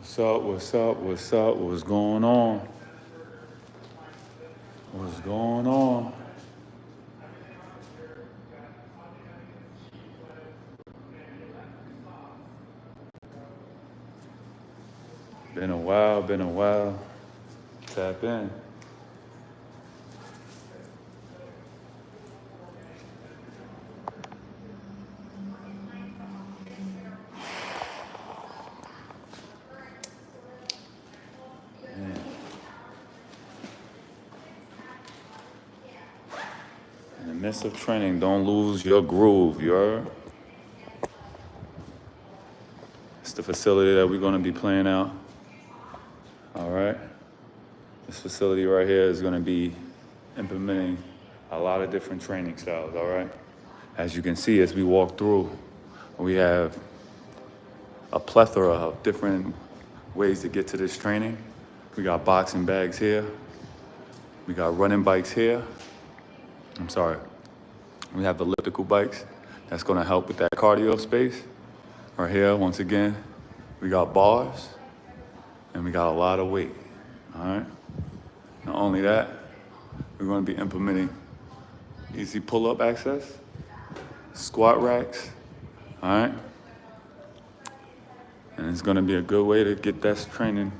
What's up, what's up, what's up, what's going on? What's going on? Been a while, been a while. Tap in. In the midst of training, don't lose your groove, you heard? It's the facility that we're gonna be playing out. All right? This facility right here is gonna be implementing a lot of different training styles, all right? As you can see, as we walk through, we have a plethora of different ways to get to this training. We got boxing bags here. We got running bikes here. I'm sorry. We have elliptical bikes. That's gonna help with that cardio space. Right here, once again, we got bars and we got a lot of weight, all right? Not only that, we're gonna be implementing easy pull-up access, squat racks, all right? And it's gonna be a good way to get that training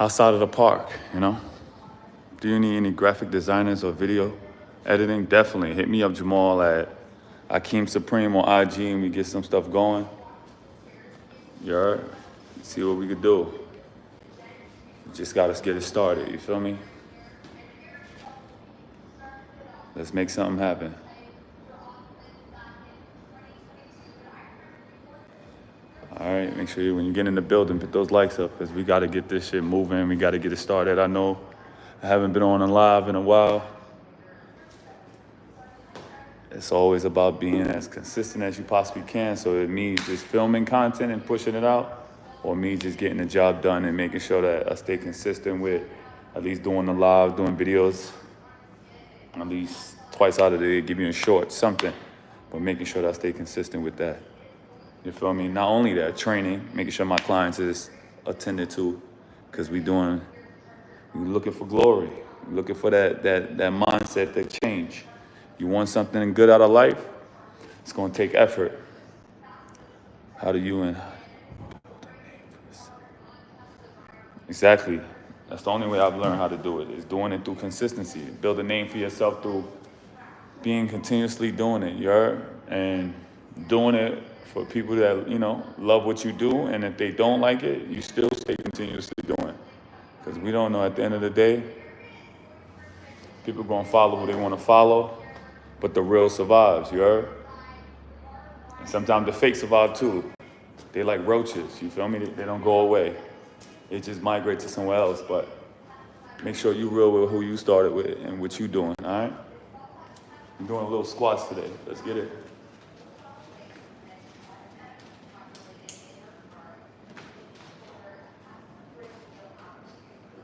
outside of the park, you know? Do you need any graphic designers or video editing? Definitely, hit me up, Jamal, at Akeem Supreme on IG, and we get some stuff going. You heard? See what we could do. Just got to get it started, you feel me? Let's make something happen. All right, make sure when you get in the building, put those likes up, because we got to get this shit moving. We got to get it started. I know I haven't been on a live in a while. It's always about being as consistent as you possibly can. So it means just filming content and pushing it out, or me just getting the job done and making sure that I stay consistent with at least doing the live, doing videos at least twice out of the day, give you a short something, but making sure that I stay consistent with that. You feel me? Not only that, training, making sure my clients is attended to, because we're looking for glory. We're looking for that mindset, that change. You want something good out of life, it's gonna take effort. How do you build a name for yourself? Exactly. That's the only way I've learned how to do it, is doing it through consistency. Build a name for yourself through being continuously doing it, you heard? And doing it for people that, you know, love what you do, and if they don't like it, you still stay continuously doing it. Because we don't know, at the end of the day, people gonna follow who they wanna follow, but the real survives, you heard? And sometimes the fake survive too. They like roaches, you feel me? They don't go away. They just migrate to somewhere else, but make sure you real with who you started with and what you doing, all right? I'm doing a little squats today. Let's get it.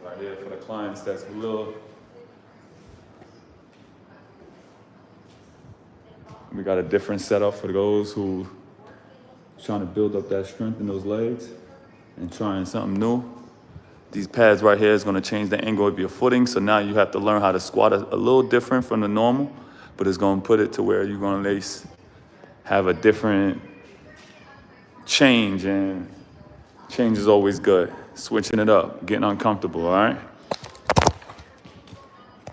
Right here for the clients, that's a little. We got a different setup for those who trying to build up that strength in those legs and trying something new. These pads right here is gonna change the angle of your footing, so now you have to learn how to squat a little different from the normal, but it's gonna put it to where you're gonna at least have a different change, and change is always good. Switching it up, getting uncomfortable, all right?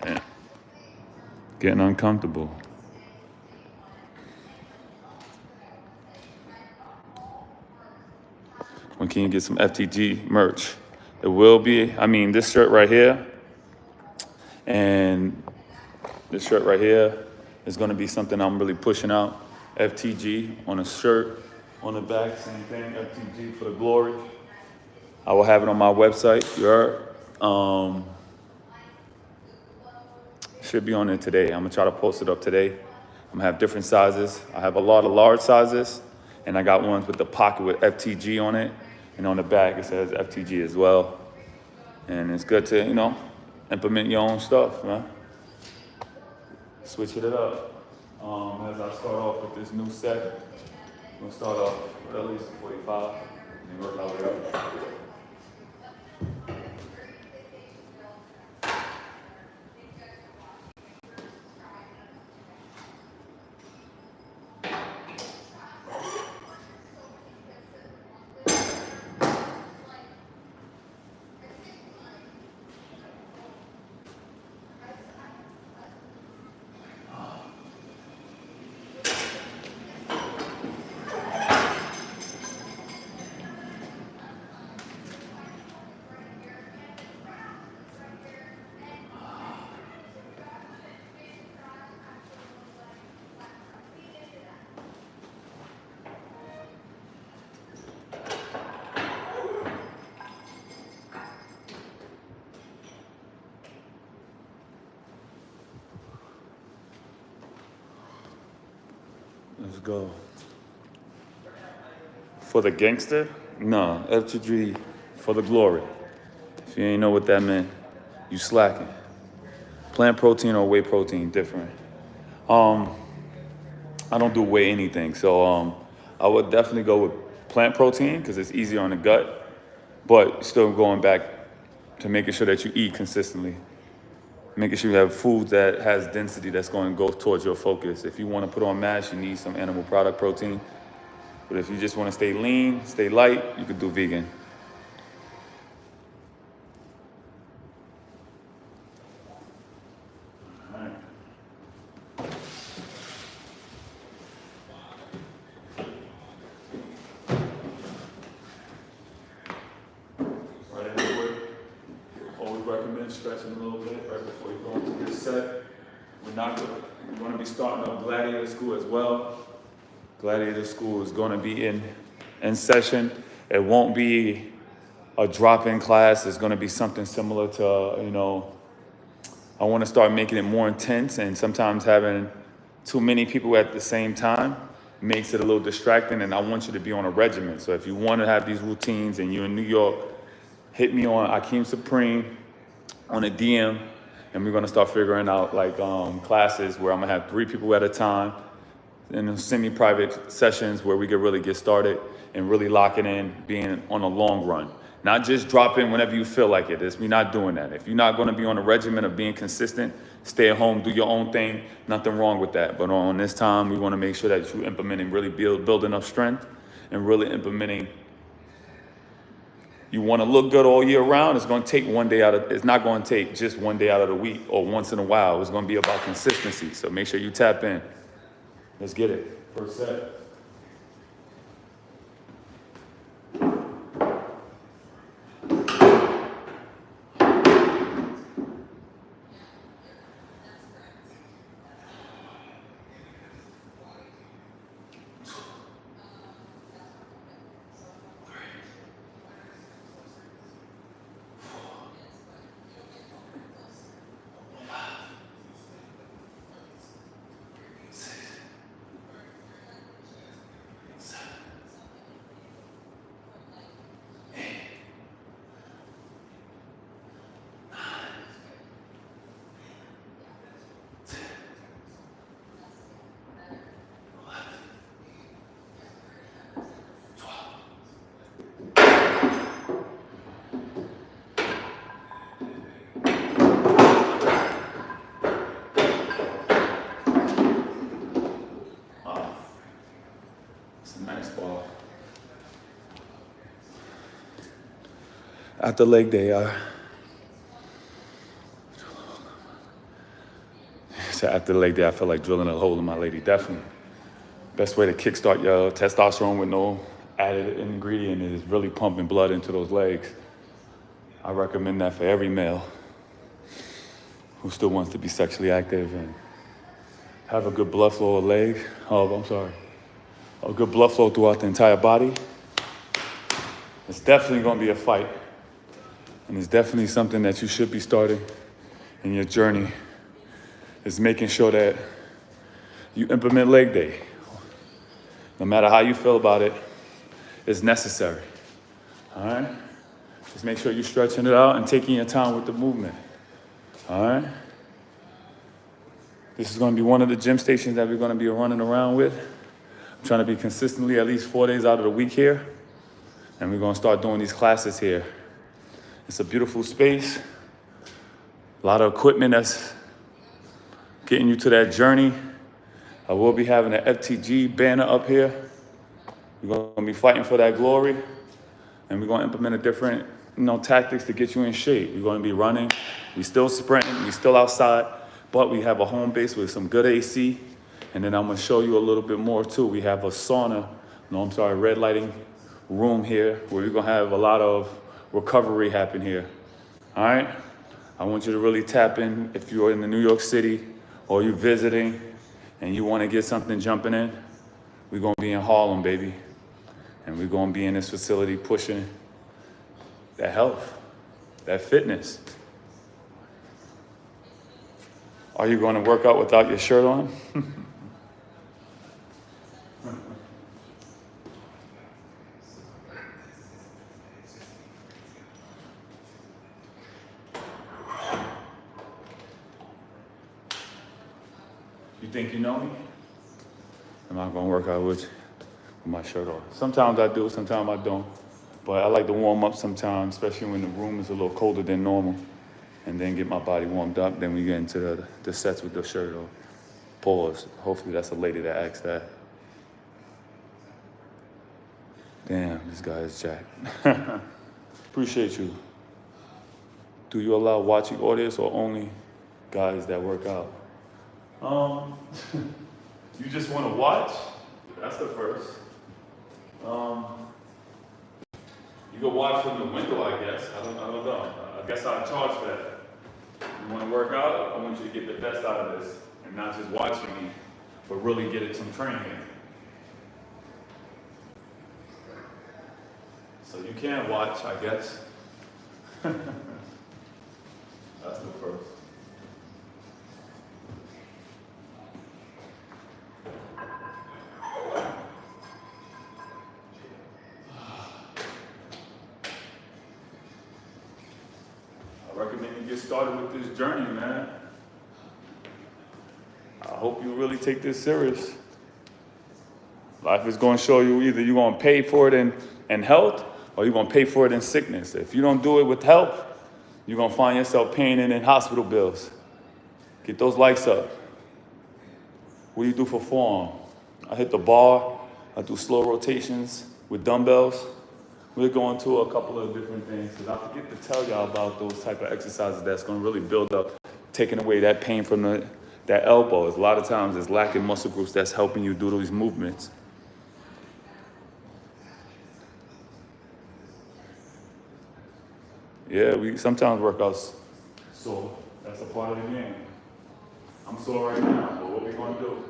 Yeah. Getting uncomfortable. When can you get some FTG merch? It will be, this shirt right here and this shirt right here is gonna be something I'm really pushing out. FTG on a shirt, on the back, same thing, FTG for the glory. I will have it on my website, you heard? Should be on there today. I'm gonna try to post it up today. I'm gonna have different sizes. I have a lot of large sizes, and I got ones with the pocket with FTG on it. And on the back, it says FTG as well. And it's good to, implement your own stuff, man. Switch it up. As I start off with this new set, I'm gonna start off with at least 45. And work our way up. Let's go. For the gangster? No, FTG for the glory. If you ain't know what that meant, you slacking. Plant protein or whey protein, different. I don't do whey anything, so I would definitely go with plant protein because it's easier on the gut, but still going back to making sure that you eat consistently. Making sure you have food that has density that's going to go towards your focus. If you want to put on mass, you need some animal product protein. But if you just want to stay lean, stay light, you could do vegan. All right. Right here, always recommend stretching a little bit right before you go into this set. We're going to be starting up Gladiator School as well. Gladiator School is going to be in session. It won't be a drop-in class. It's going to be something similar to, I want to start making it more intense, and sometimes having too many people at the same time makes it a little distracting, and I want you to be on a regimen. So if you want to have these routines and you're in New York, hit me on Akeem Supreme on a DM, and we're going to start figuring out classes where I'm going to have 3 people at a time in semi-private sessions where we could really get started and really lock it in, being on a long run. Not just drop in whenever you feel like it. We're not doing that. If you're not going to be on a regimen of being consistent, stay at home, do your own thing, nothing wrong with that. But on this time, we want to make sure that you're implementing, really building up strength and really implementing. You want to look good all year round, it's going to take it's not going to take just one day out of the week or once in a while. It's going to be about consistency. So make sure you tap in. Let's get it. First set. After leg day, after leg day, I feel like drilling a hole in my lady. Definitely. Best way to kickstart your testosterone with no added ingredient is really pumping blood into those legs. I recommend that for every male who still wants to be sexually active and have a good blood flow of leg. A good blood flow throughout the entire body. It's definitely going to be a fight. And it's definitely something that you should be starting in your journey, is making sure that you implement leg day. No matter how you feel about it, it's necessary. All right? Just make sure you're stretching it out and taking your time with the movement. All right? This is going to be one of the gym stations that we're going to be running around with. I'm trying to be consistently at least 4 days out of the week here. And we're gonna start doing these classes here. It's a beautiful space, a lot of equipment that's getting you to that journey. I will be having an FTG banner up here. We're gonna be fighting for that glory, and we're gonna implement a different, tactics to get you in shape. We're gonna be running, we still sprinting, we still outside, but we have a home base with some good AC. And then I'm gonna show you a little bit more too. We have a red lighting room here where we're gonna have a lot of recovery happen here. All right? I want you to really tap in. If you're in the New York City or you're visiting and you wanna get something jumping in, we're gonna be in Harlem, baby. And we're gonna be in this facility pushing that health, that fitness. Are you gonna work out without your shirt on? You think you know me? I'm not gonna work out with my shirt off. Sometimes I do, sometimes I don't. But I like to warm up sometimes, especially when the room is a little colder than normal. And then get my body warmed up. Then we get into the sets with the shirt off. Pause. Hopefully that's a lady that asked that. Damn, this guy is jacked. Appreciate you. Do you allow watching audience or only guys that work out? You just want to watch? That's the first. You can watch from the window, I guess. I don't know. I guess I'll charge for that. You want to work out? I want you to get the best out of this and not just watching me, but really get it some training in. So you can watch, I guess. That's the first. I recommend you get started with this journey, man. I hope you really take this serious. Life is going to show you either you're going to pay for it in health or you're going to pay for it in sickness. If you don't do it with health, you're going to find yourself paying in hospital bills. Get those likes up. What do you do for form? I hit the bar. I do slow rotations with dumbbells. We're going to a couple of different things because I forget to tell y'all about those type of exercises that's going to really build up, taking away that pain from that elbow. A lot of times it's lacking muscle groups that's helping you do those movements. Yeah, we sometimes work out sore. That's a part of the game. I'm sore right now, but what we gonna do?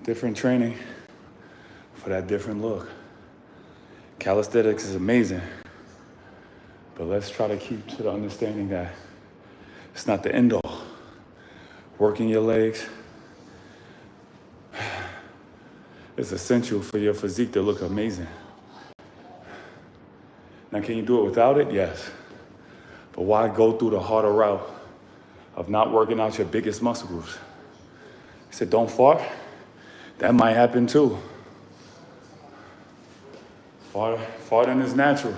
Different training for that different look. Calisthenics is amazing, but let's try to keep to the understanding that it's not the end all. Working your legs is essential for your physique to look amazing. Now, can you do it without it? Yes. But why go through the harder route of not working out your biggest muscle groups? I said, don't fart. That might happen too. Farting is natural,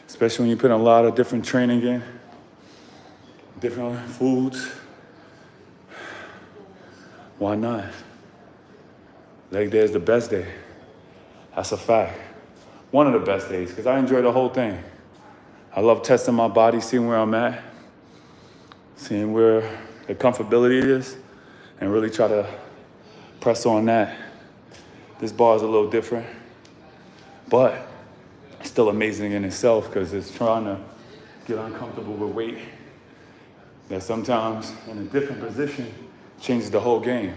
especially when you put a lot of different training in, different foods. Why not? Leg day is the best day. That's a fact. One of the best days, because I enjoy the whole thing. I love testing my body, seeing where I'm at, seeing where the comfortability is, and really try to press on that. This bar is a little different, but it's still amazing in itself because it's trying to get uncomfortable with weight that sometimes in a different position changes the whole game.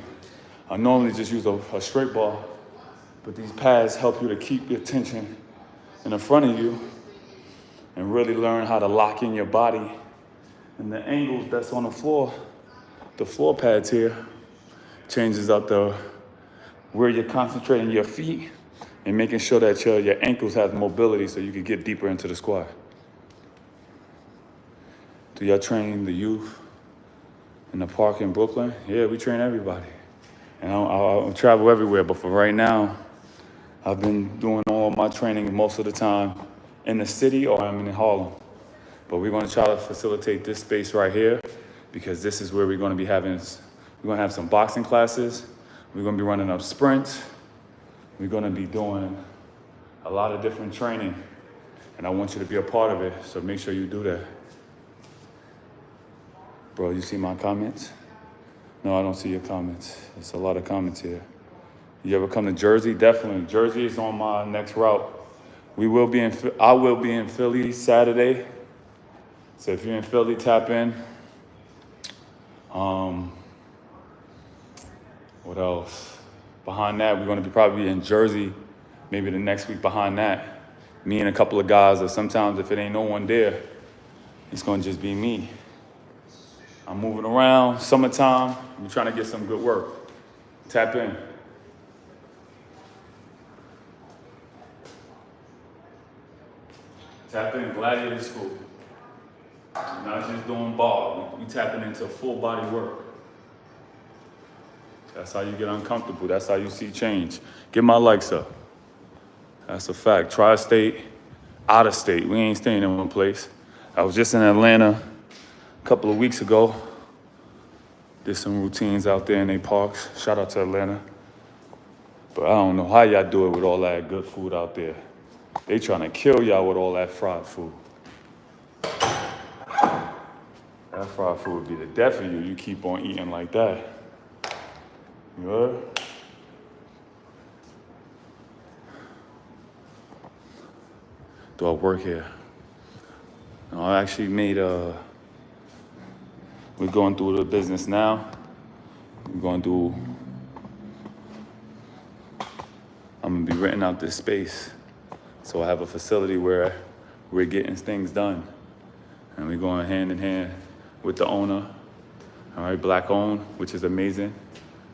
I normally just use a straight bar, but these pads help you to keep your tension in the front of you and really learn how to lock in your body. And the angles that's on the floor pads here, changes up where you're concentrating your feet and making sure that your ankles have mobility so you can get deeper into the squat. Do y'all train the youth in the park in Brooklyn? Yeah, we train everybody. And I'll travel everywhere, but for right now, I've been doing all my training most of the time in the city or I'm in Harlem. But we're gonna try to facilitate this space right here because this is where we're gonna have some boxing classes. We're gonna be running up sprints. We're gonna be doing a lot of different training. And I want you to be a part of it, so make sure you do that. Bro, you see my comments? No, I don't see your comments. There's a lot of comments here. You ever come to Jersey? Definitely. Jersey is on my next route. I will be in Philly Saturday. So if you're in Philly, tap in. What else? Behind that, we're gonna probably be in Jersey, maybe the next week behind that. Me and a couple of guys, or sometimes if it ain't no one there, it's gonna just be me. I'm moving around, summertime, I'm trying to get some good work. Tap in. Tap in, Gladiator School. We're not just doing bar, we tapping into full body work. That's how you get uncomfortable, that's how you see change. Get my likes up. That's a fact. Tri-state, out of state, we ain't staying in one place. I was just in Atlanta a couple of weeks ago. Did some routines out there in their parks. Shout out to Atlanta. But I don't know how y'all do it with all that good food out there. They trying to kill y'all with all that fried food. That fried food would be the death of you. You keep on eating like that. You heard? Do I work here? No, I actually made we're going through the business now. I'm gonna be renting out this space. So I have a facility where we're getting things done. And we're going hand in hand with the owner. All right, black owned, which is amazing.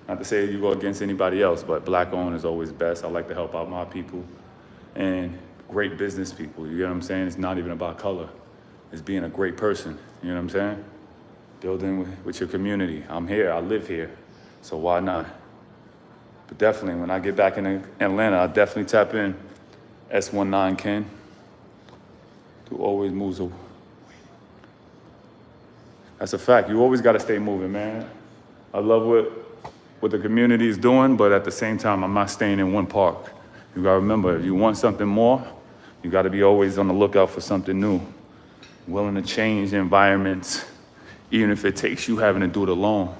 Not to say you go against anybody else, but black owned is always best. I like to help out my people and great business people. You get what I'm saying? It's not even about color. It's being a great person. You know what I'm saying? Building with your community. I'm here, I live here, so why not? But definitely, when I get back in Atlanta, I'll definitely tap in S19 Ken, who always moves. That's a fact. You always got to stay moving, man. I love what the community is doing, but at the same time, I'm not staying in one park. You got to remember, if you want something more, you got to be always on the lookout for something new. Willing to change environments, even if it takes you having to do it alone.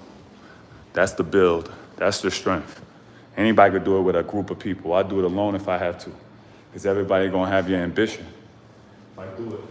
That's the build. That's the strength. Anybody could do it with a group of people. I do it alone if I have to, because everybody gonna have your ambition. If I do it.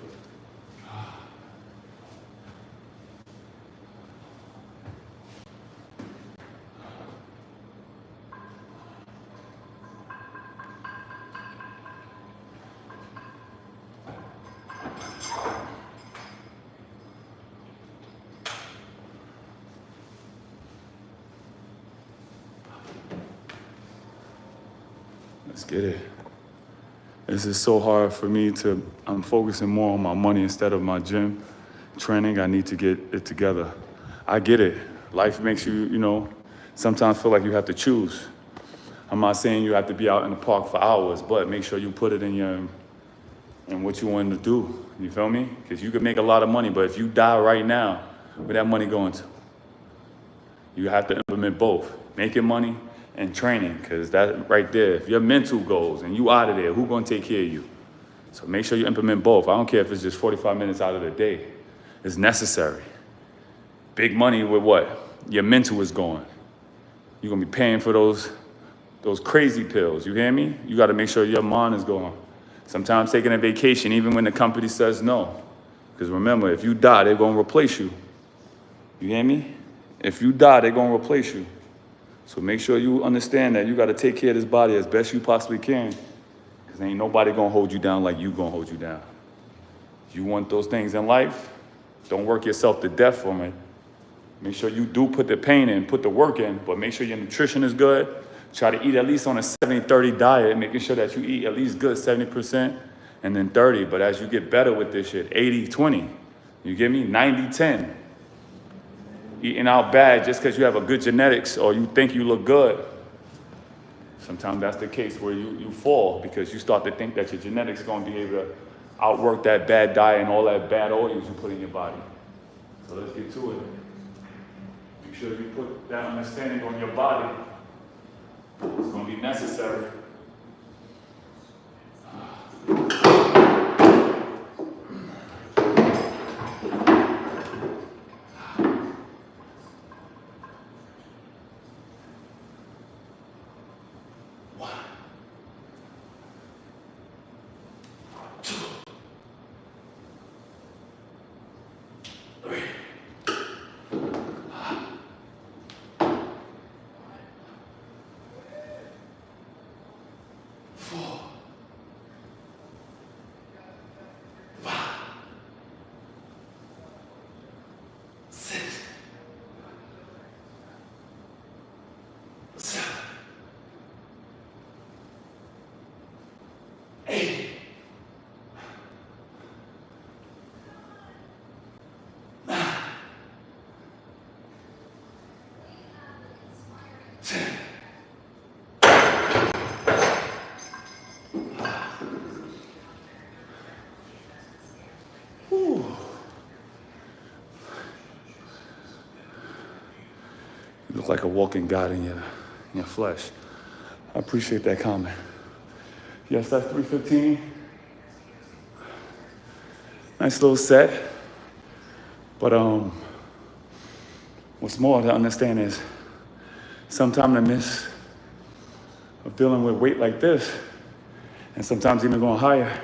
Let's get it. This is so hard for me I'm focusing more on my money instead of my gym training. I need to get it together. I get it. Life makes you, sometimes feel like you have to choose. I'm not saying you have to be out in the park for hours, but make sure you put it in what you want to do. You feel me? Because you could make a lot of money, but if you die right now, where that money going to? You have to implement both. Making money in training, because that right there, if your mental goals and you out of there, who gonna take care of you? So make sure you implement both. I don't care if it's just 45 minutes out of the day. It's necessary. Big money with what? Your mental is going. You're gonna be paying for those crazy pills, you hear me? You gotta make sure your mind is going. Sometimes taking a vacation, even when the company says no. Because remember, if you die, they're gonna replace you. You hear me? If you die, they're gonna replace you. So make sure you understand that you gotta take care of this body as best you possibly can. Because ain't nobody gonna hold you down like you gonna hold you down. You want those things in life, don't work yourself to death from it. Make sure you do put the pain in, put the work in, but make sure your nutrition is good. Try to eat at least on a 70-30 diet, making sure that you eat at least good 70% and then 30. But as you get better with this shit, 80-20. You get me? 90-10. Eating out bad just because you have a good genetics or you think you look good. Sometimes that's the case where you fall because you start to think that your genetics are going to be able to outwork that bad diet and all that bad oils you put in your body. So let's get to it. Make sure you put that understanding on your body. It's going to be necessary. You look like a walking God in your flesh. I appreciate that comment. Yes, that's 315. Nice little set. But what's more to understand is sometimes the miss of dealing with weight like this, and sometimes even going higher,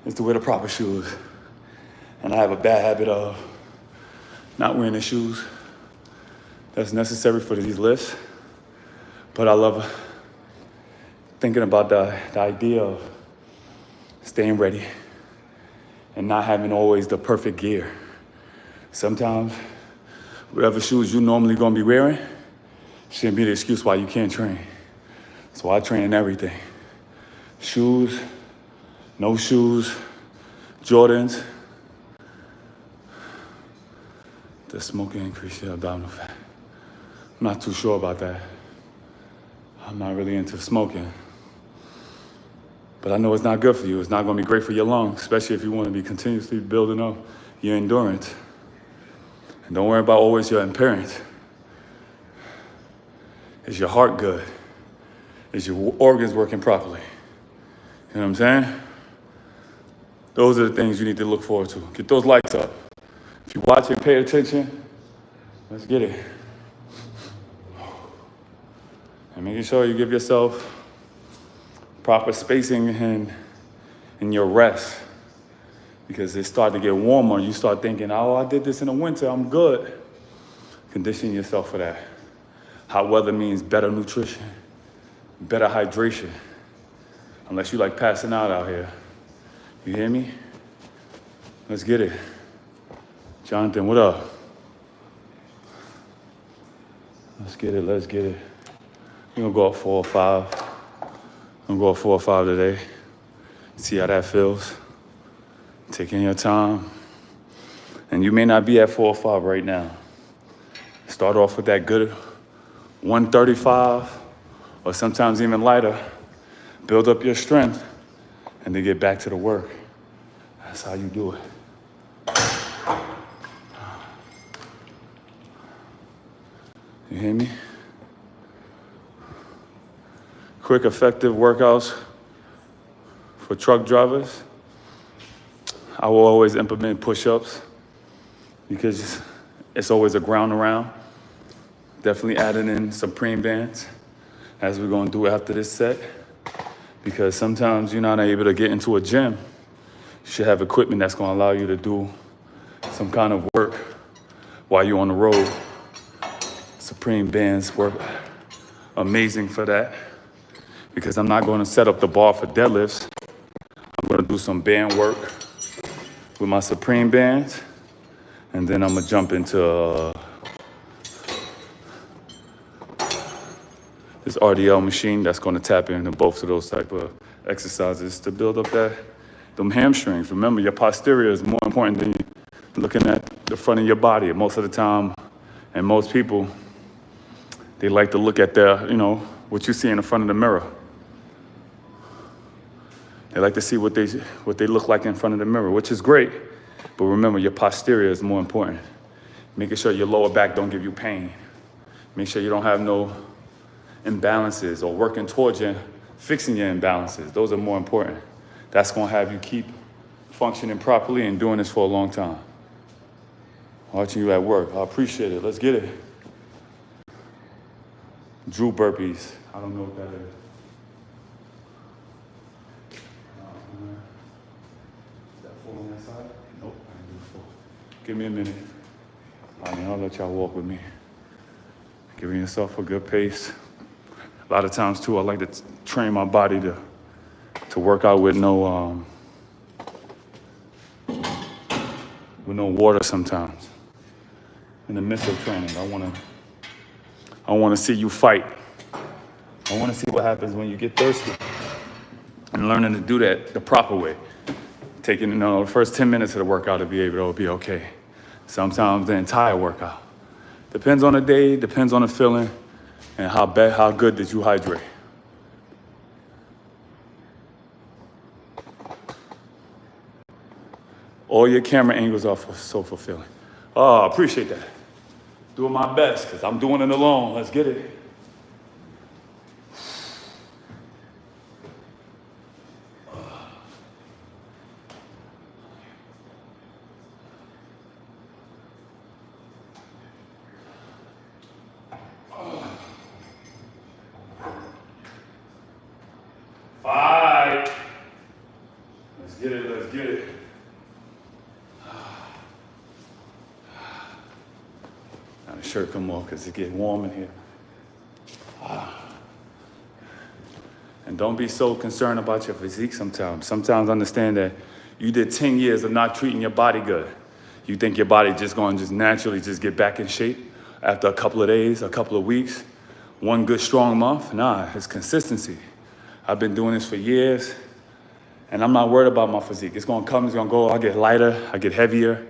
is to wear the proper shoes. And I have a bad habit of not wearing the shoes that's necessary for these lifts. But I love thinking about the idea of staying ready and not having always the perfect gear. Sometimes, whatever shoes you normally gonna be wearing shouldn't be the excuse why you can't train. So I train in everything. Shoes, no shoes, Jordans. Does smoking increase your abdominal fat? I'm not too sure about that. I'm not really into smoking. But I know it's not good for you. It's not gonna be great for your lungs, especially if you wanna be continuously building up your endurance. And don't worry about always your appearance. Is your heart good? Is your organs working properly? You know what I'm saying? Those are the things you need to look forward to. Get those lights up. If you watch it, pay attention. Let's get it. And making sure you give yourself proper spacing in your rest. Because it starts to get warmer. You start thinking, oh, I did this in the winter, I'm good. Condition yourself for that. Hot weather means better nutrition, better hydration. Unless you like passing out here. You hear me? Let's get it. Jonathan, what up? Let's get it, let's get it. We're gonna go up 4 or 5. I'm gonna go up 4 or 5 today. See how that feels. Taking your time. And you may not be at 4 or 5 right now. Start off with that good 135 or sometimes even lighter. Build up your strength and then get back to the work. That's how you do it. You hear me? quick, effective workouts for truck drivers. I will always implement push-ups because it's always a ground around. Definitely adding in supreme bands as we're going to do after this set, because sometimes you're not able to get into a gym. You should have equipment that's going to allow you to do some kind of work while you're on the road. Supreme bands work amazing for that, because I'm not going to set up the bar for deadlifts. I'm going to do some band work with my Supreme bands, and then I'm going to jump into this RDL machine that's going to tap into both of those type of exercises to build up them hamstrings. Remember, your posterior is more important than looking at the front of your body. Most of the time, and most people, they like to look at what you see in the front of the mirror. They like to see what they look like in front of the mirror, which is great. But remember, your posterior is more important. Making sure your lower back don't give you pain. Make sure you don't have no imbalances, or working towards fixing your imbalances. Those are more important. That's going to have you keep functioning properly and doing this for a long time. Watching you at work, I appreciate it. Let's get it. Drew burpees. I don't know what that is. Is that full on that side? Nope, I didn't do full. Give me a minute. I'll let y'all walk with me. Giving yourself a good pace. A lot of times too, I like to train my body to work out with no water sometimes. In the midst of training, I want to see you fight. I want to see what happens when you get thirsty, and learning to do that the proper way. Taking the first 10 minutes of the workout to be able to be okay. Sometimes the entire workout. Depends on the day, depends on the feeling, and how good did you hydrate. All your camera angles are so fulfilling. Oh, I appreciate that. Doing my best, because I'm doing it alone. Let's get it. Five. Let's get it, let's get it. Now the shirt come off because it's getting warm in here. And don't be so concerned about your physique sometimes. Sometimes understand that you did 10 years of not treating your body good. You think your body just going to naturally get back in shape after a couple of days, a couple of weeks, one good strong month? Nah, it's consistency. I've been doing this for years, and I'm not worried about my physique. It's gonna come, it's gonna go. I get lighter, I get heavier.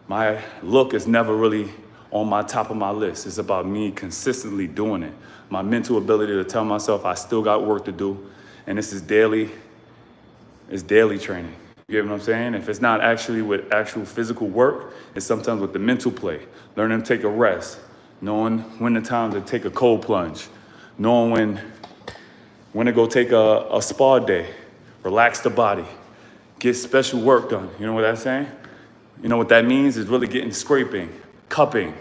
My look is never really on my top of my list. It's about me consistently doing it. My mental ability to tell myself I still got work to do, and this is daily training. You get what I'm saying? If it's not actually with actual physical work, it's sometimes with the mental play. Learning to take a rest, knowing when the time to take a cold plunge, knowing when to go take a spa day, relax the body, get special work done. You know what I'm saying? You know what that means is really getting scraping, cupping,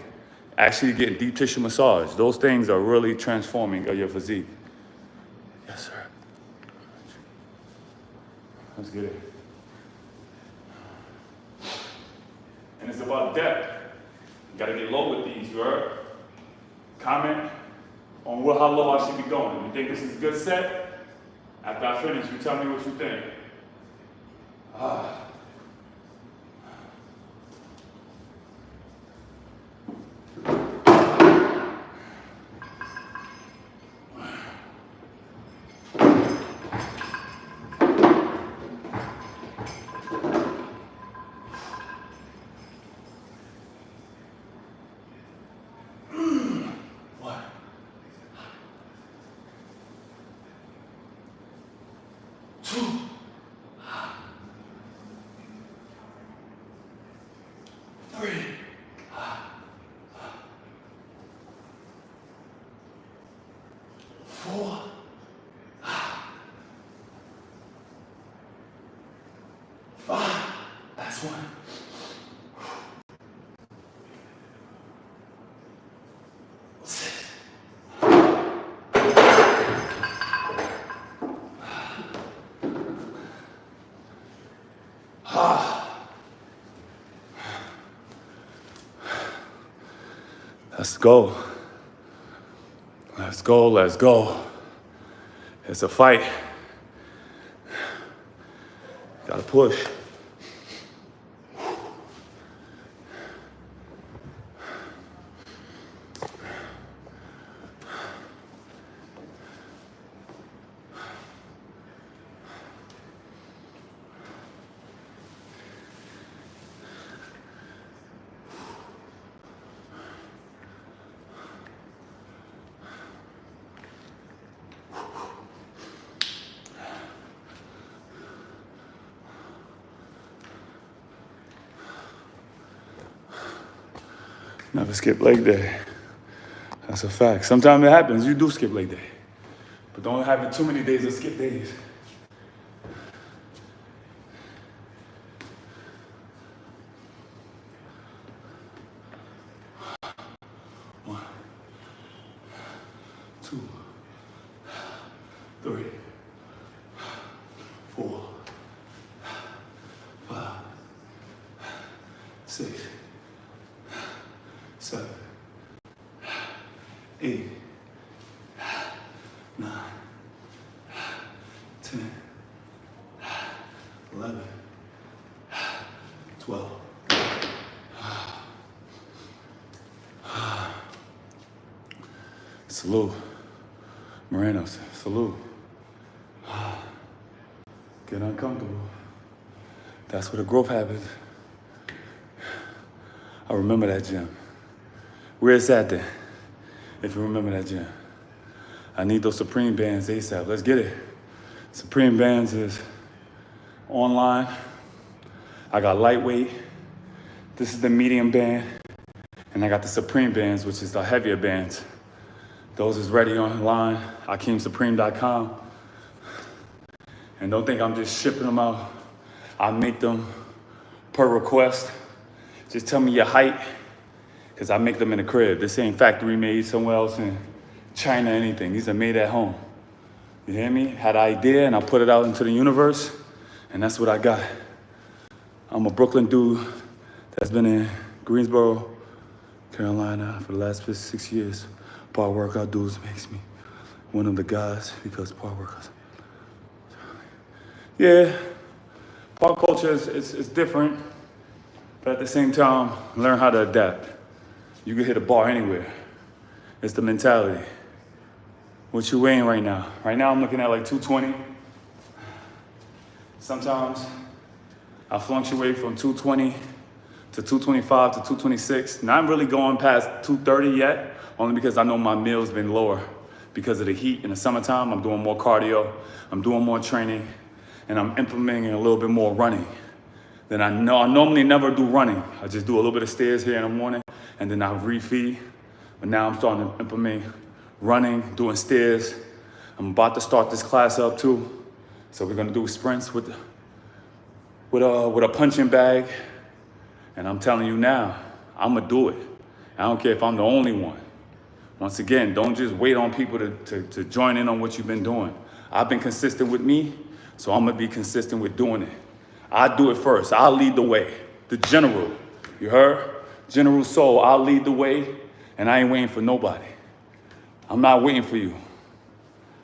actually getting deep tissue massage. Those things are really transforming your physique. Yes, sir. Let's get it. And it's about depth. You gotta get low with these, you heard? Comment on how low I should be going. You think this is a good set? After I finish, you tell me what you think. Last one. Let's go. Let's go, let's go. It's a fight. Gotta push. Never skip leg day. That's a fact. Sometimes it happens, you do skip leg day. But don't have it too many days of skip days. One, two, three, 4, 5, 6, 7, 8, 9, 10, 11, 12. Salute. Morenos, salute. Get uncomfortable. That's where the growth happens. I remember that gym. Where is that then? If you remember that gym. I need those Supreme bands ASAP. Let's get it. Supreme bands is online. I got lightweight. This is the medium band. And I got the Supreme bands, which is the heavier bands. Those is ready online. AkeemSupreme.com. And don't think I'm just shipping them out. I make them per request. Just tell me your height, because I make them in the crib. This ain't factory made somewhere else in China or anything. These are made at home. You hear me? Had an idea and I put it out into the universe, and that's what I got. I'm a Brooklyn dude that's been in Greensboro, Carolina for the last 6 years. Bar workout dudes makes me one of the guys because bar workouts. Yeah, bar culture is different, but at the same time, learn how to adapt. You can hit a bar anywhere. It's the mentality. What you weighing right now? Right now I'm looking at like 220. Sometimes I fluctuate from 220 to 225 to 226. Not really going past 230 yet, only because I know my meal's been lower because of the heat. In the summertime, I'm doing more cardio, I'm doing more training, and I'm implementing a little bit more running. Then I normally never do running. I just do a little bit of stairs here in the morning, and then I refeed. But now I'm starting to implement running, doing stairs. I'm about to start this class up too. So we're gonna do sprints with a punching bag. And I'm telling you now, I'm gonna do it. I don't care if I'm the only one. Once again, don't just wait on people to join in on what you've been doing. I've been consistent with me, so I'm gonna be consistent with doing it. I do it first. I'll lead the way. The general, you heard? General Soul, I'll lead the way, and I ain't waiting for nobody. I'm not waiting for you.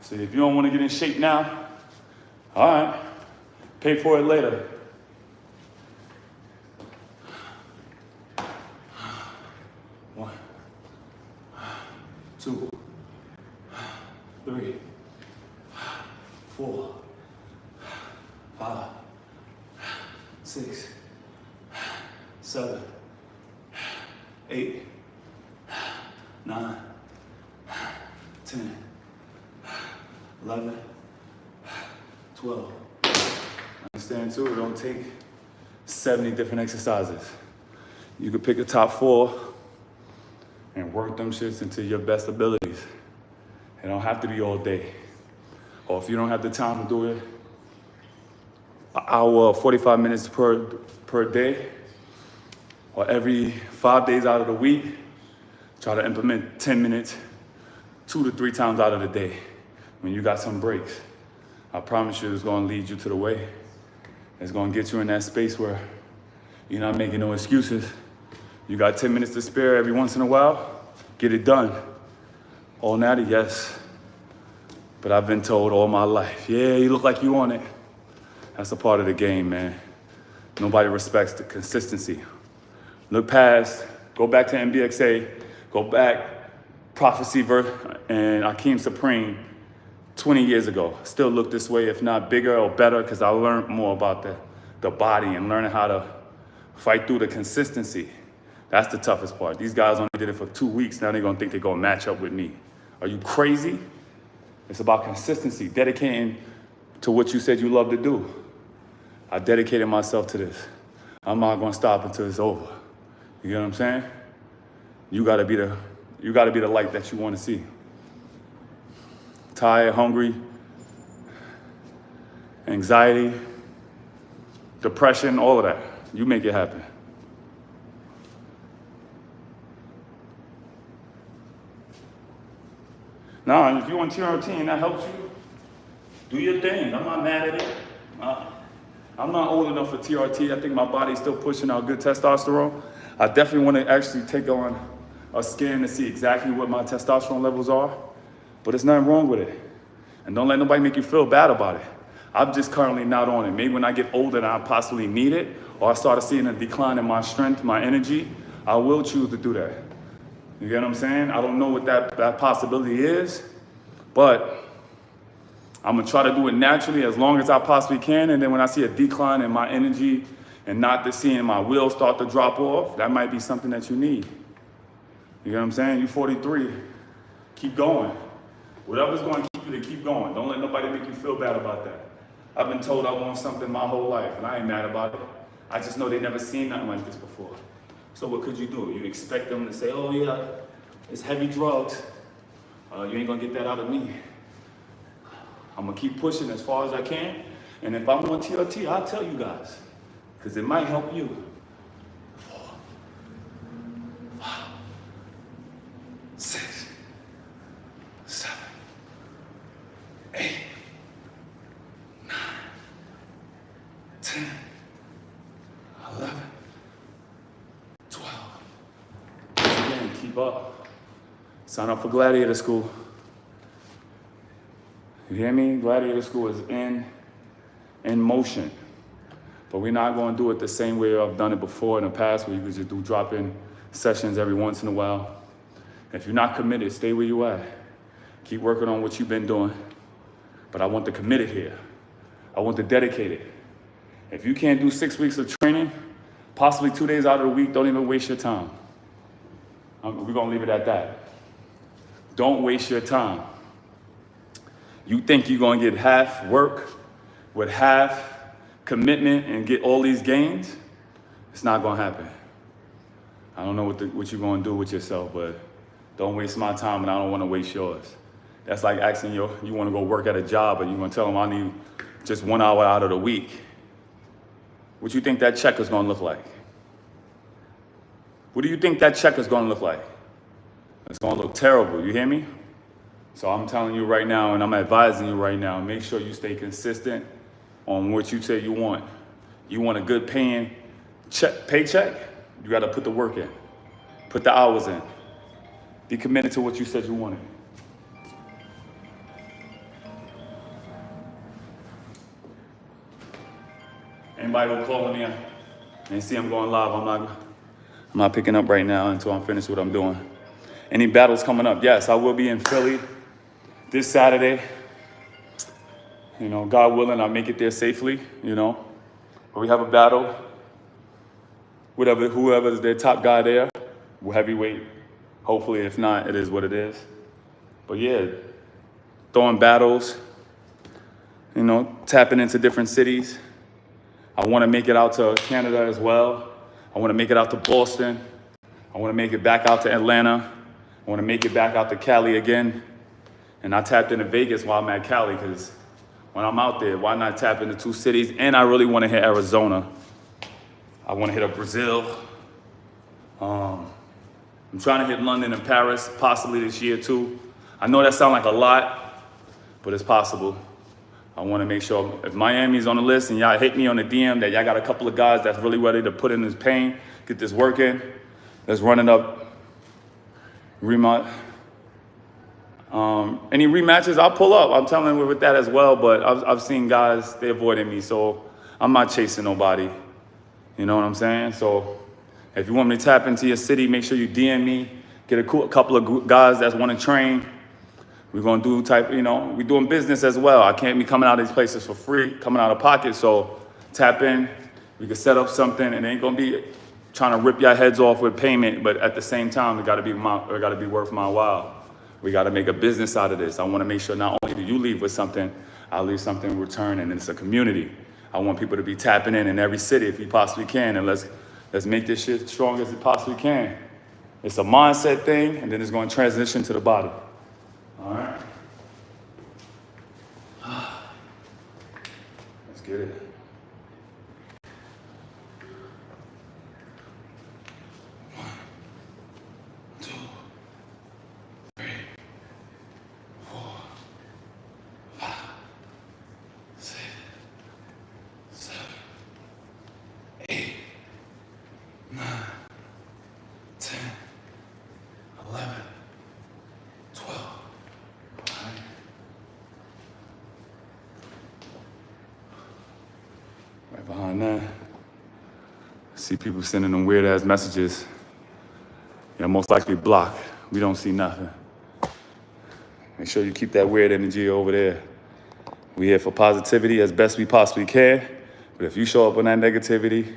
So if you don't want to get in shape now, all right, pay for it later. One, 2, 3, 4, 5, 6, 7, 8, 9, 10, 11, 12. Understand too, it don't take 70 different exercises. You could pick the top 4 and work them shits into your best abilities. It don't have to be all day. Or if you don't have the time to do it, an hour, 45 minutes per day, or every 5 days out of the week, try to implement 10 minutes, 2 to 3 times out of the day when you got some breaks. I promise you it's gonna lead you to the way. It's gonna get you in that space where you're not making no excuses. You got 10 minutes to spare every once in a while, get it done. All natty, yes. But I've been told all my life, yeah, you look like you on it. That's a part of the game, man. Nobody respects the consistency. Look past, go back to MBXA, go back, Prophecy and Akeem Supreme 20 years ago. Still look this way, if not bigger or better, because I learned more about the body and learning how to fight through the consistency. That's the toughest part. These guys only did it for 2 weeks. Now they're gonna think they're gonna match up with me. Are you crazy? It's about consistency, dedicating to what you said you love to do. I dedicated myself to this. I'm not gonna stop until it's over. You get what I'm saying? You gotta be the light that you wanna see. Tired, hungry, anxiety, depression, all of that. You make it happen. Now, if you want TRT and that helps you, do your thing. I'm not mad at it. I'm not old enough for TRT. I think my body's still pushing out good testosterone. I definitely want to actually take on a scan to see exactly what my testosterone levels are, but there's nothing wrong with it. And don't let nobody make you feel bad about it. I'm just currently not on it. Maybe when I get older and I possibly need it, or I start seeing a decline in my strength, my energy, I will choose to do that. You get what I'm saying? I don't know what that possibility is, but I'm gonna try to do it naturally as long as I possibly can. And then when I see a decline in my energy and not seeing my will start to drop off, that might be something that you need. You get what I'm saying? You 43, keep going. Whatever's gonna keep you to keep going. Don't let nobody make you feel bad about that. I've been told I want something my whole life and I ain't mad about it. I just know they never seen nothing like this before. So what could you do? You expect them to say, oh yeah, it's heavy drugs. You ain't gonna get that out of me. I'm gonna keep pushing as far as I can. And if I'm on TRT, I'll tell you guys, because it might help you. 4, 5, 6, 7, 8, 9, 10, 11, 12. Again, keep up. Sign up for Gladiator School. You hear me? Gladiator School is in motion. But we're not going to do it the same way I've done it before in the past, where you could just do drop-in sessions every once in a while. If you're not committed, stay where you at. Keep working on what you've been doing. But I want the committed here. I want the dedicated. If you can't do 6 weeks of training, possibly 2 days out of the week, don't even waste your time. We're going to leave it at that. Don't waste your time. You think you're going to get half work with half commitment and get all these gains? It's not going to happen. I don't know what you're going to do with yourself, but don't waste my time and I don't want to waste yours. That's like asking you want to go work at a job and you're going to tell them I need just 1 hour out of the week. What do you think that check is going to look like? What do you think that check is going to look like? It's going to look terrible, you hear me? So I'm telling you right now, and I'm advising you right now, make sure you stay consistent on what you say you want. You want a good paying paycheck? You got to put the work in. Put the hours in. Be committed to what you said you wanted. Anybody who calling me and see I'm going live, I'm not picking up right now until I'm finished what I'm doing. Any battles coming up? Yes, I will be in Philly this Saturday. You know, God willing, I'll make it there safely, you know. But we have a battle. Whoever's their top guy there, heavyweight. Hopefully, if not, it is what it is. But yeah, throwing battles, you know, tapping into different cities. I want to make it out to Canada as well. I want to make it out to Boston. I want to make it back out to Atlanta. I want to make it back out to Cali again. And I tapped into Vegas while I'm at Cali because when I'm out there, why not tap into 2 cities? And I really want to hit Arizona. I want to hit up Brazil. I'm trying to hit London and Paris, possibly this year too. I know that sounds like a lot, but it's possible. I want to make sure if Miami's on the list and y'all hit me on the DM that y'all got a couple of guys that's really ready to put in this pain, get this work in. Let's run it up. Any rematches, I'll pull up. I'm telling you with that as well, but I've seen guys, they avoided me, so I'm not chasing nobody. You know what I'm saying? So if you want me to tap into your city, make sure you DM me. Get a couple of guys that want to train. We're going to do we're doing business as well. I can't be coming out of these places for free, coming out of pocket. So tap in. We can set up something. It ain't going to be trying to rip your heads off with payment, but at the same time, it got to be worth my while. We got to make a business out of this. I want to make sure not only do you leave with something, I'll leave something in return, and it's a community. I want people to be tapping in every city if you possibly can, and let's make this shit strong as it possibly can. It's a mindset thing, and then it's going to transition to the body. All right? Let's get it. Right behind that, see people sending them weird ass messages. You're most likely blocked. We don't see nothing. Make sure you keep that weird energy over there. We here for positivity as best we possibly can. But if you show up on that negativity,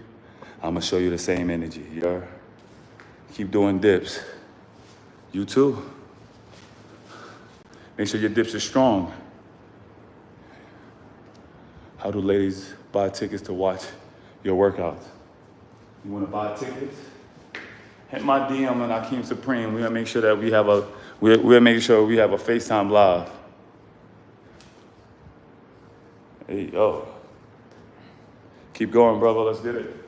I'm gonna show you the same energy. You heard? Keep doing dips. You too. Make sure your dips are strong. How do ladies buy tickets to watch your workouts? You want to buy tickets? Hit my DM and Akeem Supreme. We'll make sure that we have a FaceTime live. Hey, yo. Keep going, brother. Let's get it.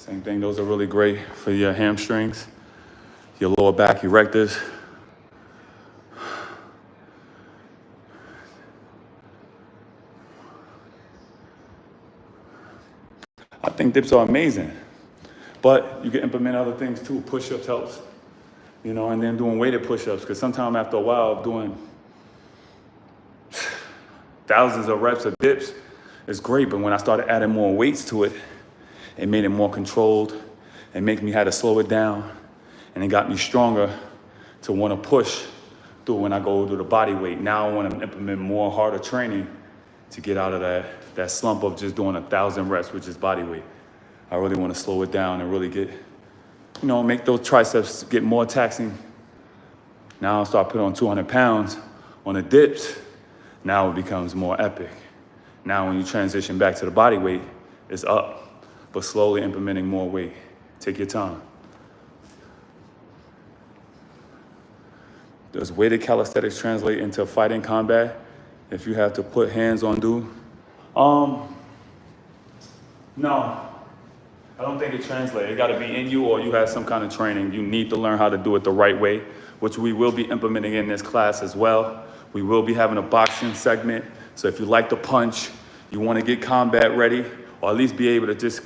Same thing, those are really great for your hamstrings, your lower back erectors. I think dips are amazing, but you can implement other things too. Push-ups helps, and then doing weighted push-ups, because sometimes after a while of doing thousands of reps of dips is great, but when I started adding more weights to it, it made it more controlled. It made me have to slow it down, and it got me stronger to want to push through when I go to the body weight. Now I want to implement more harder training to get out of that slump of just doing 1,000 reps, which is body weight. I really want to slow it down and really get, make those triceps get more taxing. Now I'll start putting on 200 pounds on the dips. Now it becomes more epic. Now when you transition back to the body weight, it's up, but slowly implementing more weight. Take your time. Does weighted calisthenics translate into fighting combat if you have to put hands on dude? No, I don't think it translates. It got to be in you, or you have some kind of training. You need to learn how to do it the right way, which we will be implementing in this class as well. We will be having a boxing segment. So if you like to punch, you want to get combat ready, or at least be able to just,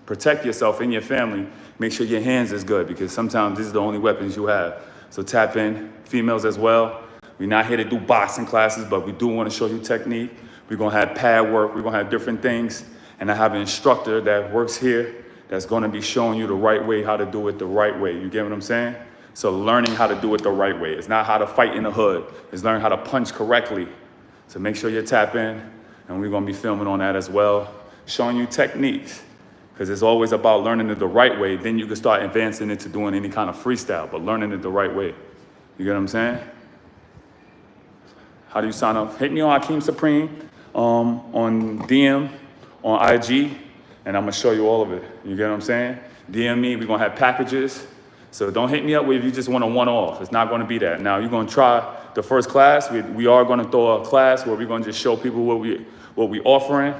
protect yourself and your family, make sure your hands is good, because sometimes this is the only weapons you have. So tap in, females as well. We're not here to do boxing classes, but we do want to show you technique. We're going to have pad work. We're going to have different things. And I have an instructor that works here that's going to be showing you the right way, how to do it the right way. You get what I'm saying? So learning how to do it the right way. It's not how to fight in the hood. It's learning how to punch correctly. So make sure you tap in, and we're going to be filming on that as well, showing you techniques, because it's always about learning it the right way. Then you can start advancing into doing any kind of freestyle, but learning it the right way. You get what I'm saying? How do you sign up? Hit me on Hakeem Supreme on DM, on IG, and I'm gonna show you all of it. You get what I'm saying? DM me, we're gonna have packages. So don't hit me up if you just want a one-off. It's not gonna be that. Now you're gonna try the first class. We are gonna throw a class where we're gonna just show people what we offering,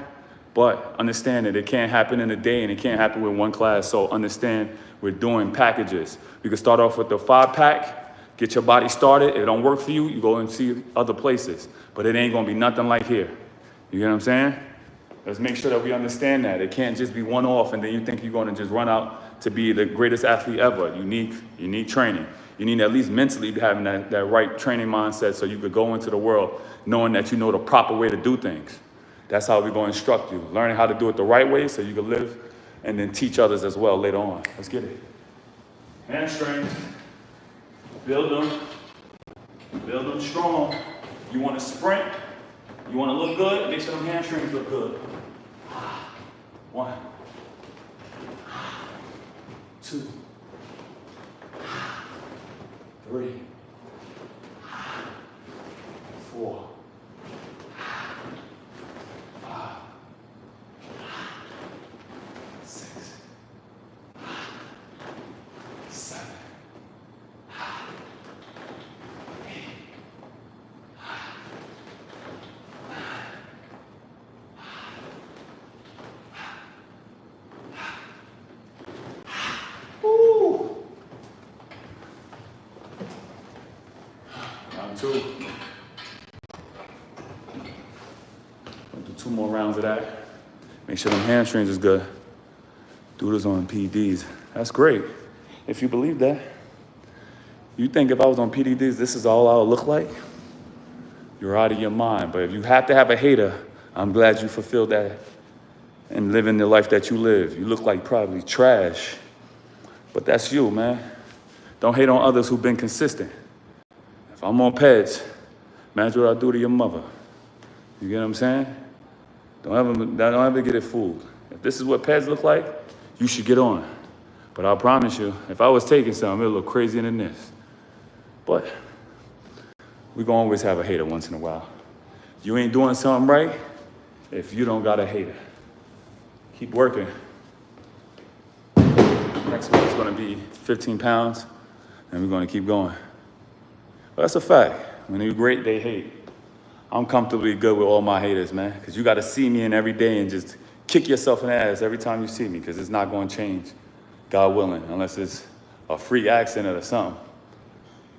but understand that it can't happen in a day and it can't happen with one class. So understand we're doing packages. We can start off with the 5-pack, get your body started. If it don't work for you, you go and see other places, but it ain't gonna be nothing like here. You get what I'm saying? Let's make sure that we understand that. It can't just be one-off and then you think you're gonna just run out to be the greatest athlete ever. You need training. You need at least mentally having that right training mindset so you could go into the world knowing that you know the proper way to do things. That's how we're gonna instruct you. Learning how to do it the right way so you can live and then teach others as well later on. Let's get it. Hamstrings, build them strong. You wanna sprint, you wanna look good, make sure them hamstrings look good. 1, 2, 3, 4, 5, 6, 7, 8, 9. Woo! Round 2. We'll do 2 more rounds of that. Make sure them hamstrings is good. Doodles on PEDs. That's great. If you believe that. You think if I was on PEDs, this is all I would look like? You're out of your mind. But if you have to have a hater, I'm glad you fulfilled that and living the life that you live. You look like probably trash. But that's you, man. Don't hate on others who've been consistent. If I'm on PEDs, imagine what I do to your mother. You get what I'm saying? Don't ever get it fooled. If this is what PEDs look like, you should get on. But I promise you, if I was taking something, it'd look crazier than this. But we're gonna always have a hater once in a while. You ain't doing something right if you don't got a hater. Keep working. Next one is gonna be 15 pounds, and we're gonna keep going. But that's a fact. When they're great, they hate. I'm comfortably good with all my haters, man, because you gotta see me in every day and just kick yourself in the ass every time you see me, because it's not gonna change, God willing, unless it's a freak accident or something.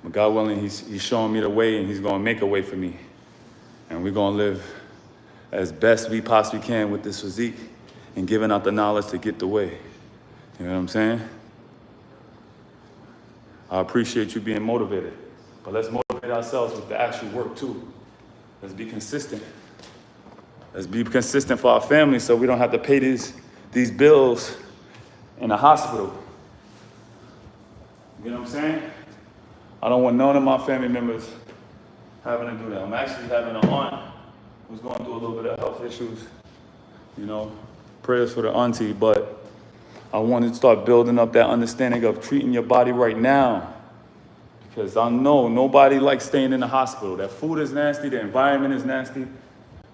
But God willing, he's showing me the way, and he's gonna make a way for me. And we're gonna live as best we possibly can with this physique and giving out the knowledge to get the way. You know what I'm saying? I appreciate you being motivated, but let's motivate ourselves with the actual work too. Let's be consistent. Let's be consistent for our families so we don't have to pay these bills in the hospital. You know what I'm saying? I don't want none of my family members having to do that. I'm actually having an aunt who's going through a little bit of health issues. You know, prayers for the auntie, but I wanted to start building up that understanding of treating your body right now. Because I know nobody likes staying in the hospital. That food is nasty, the environment is nasty.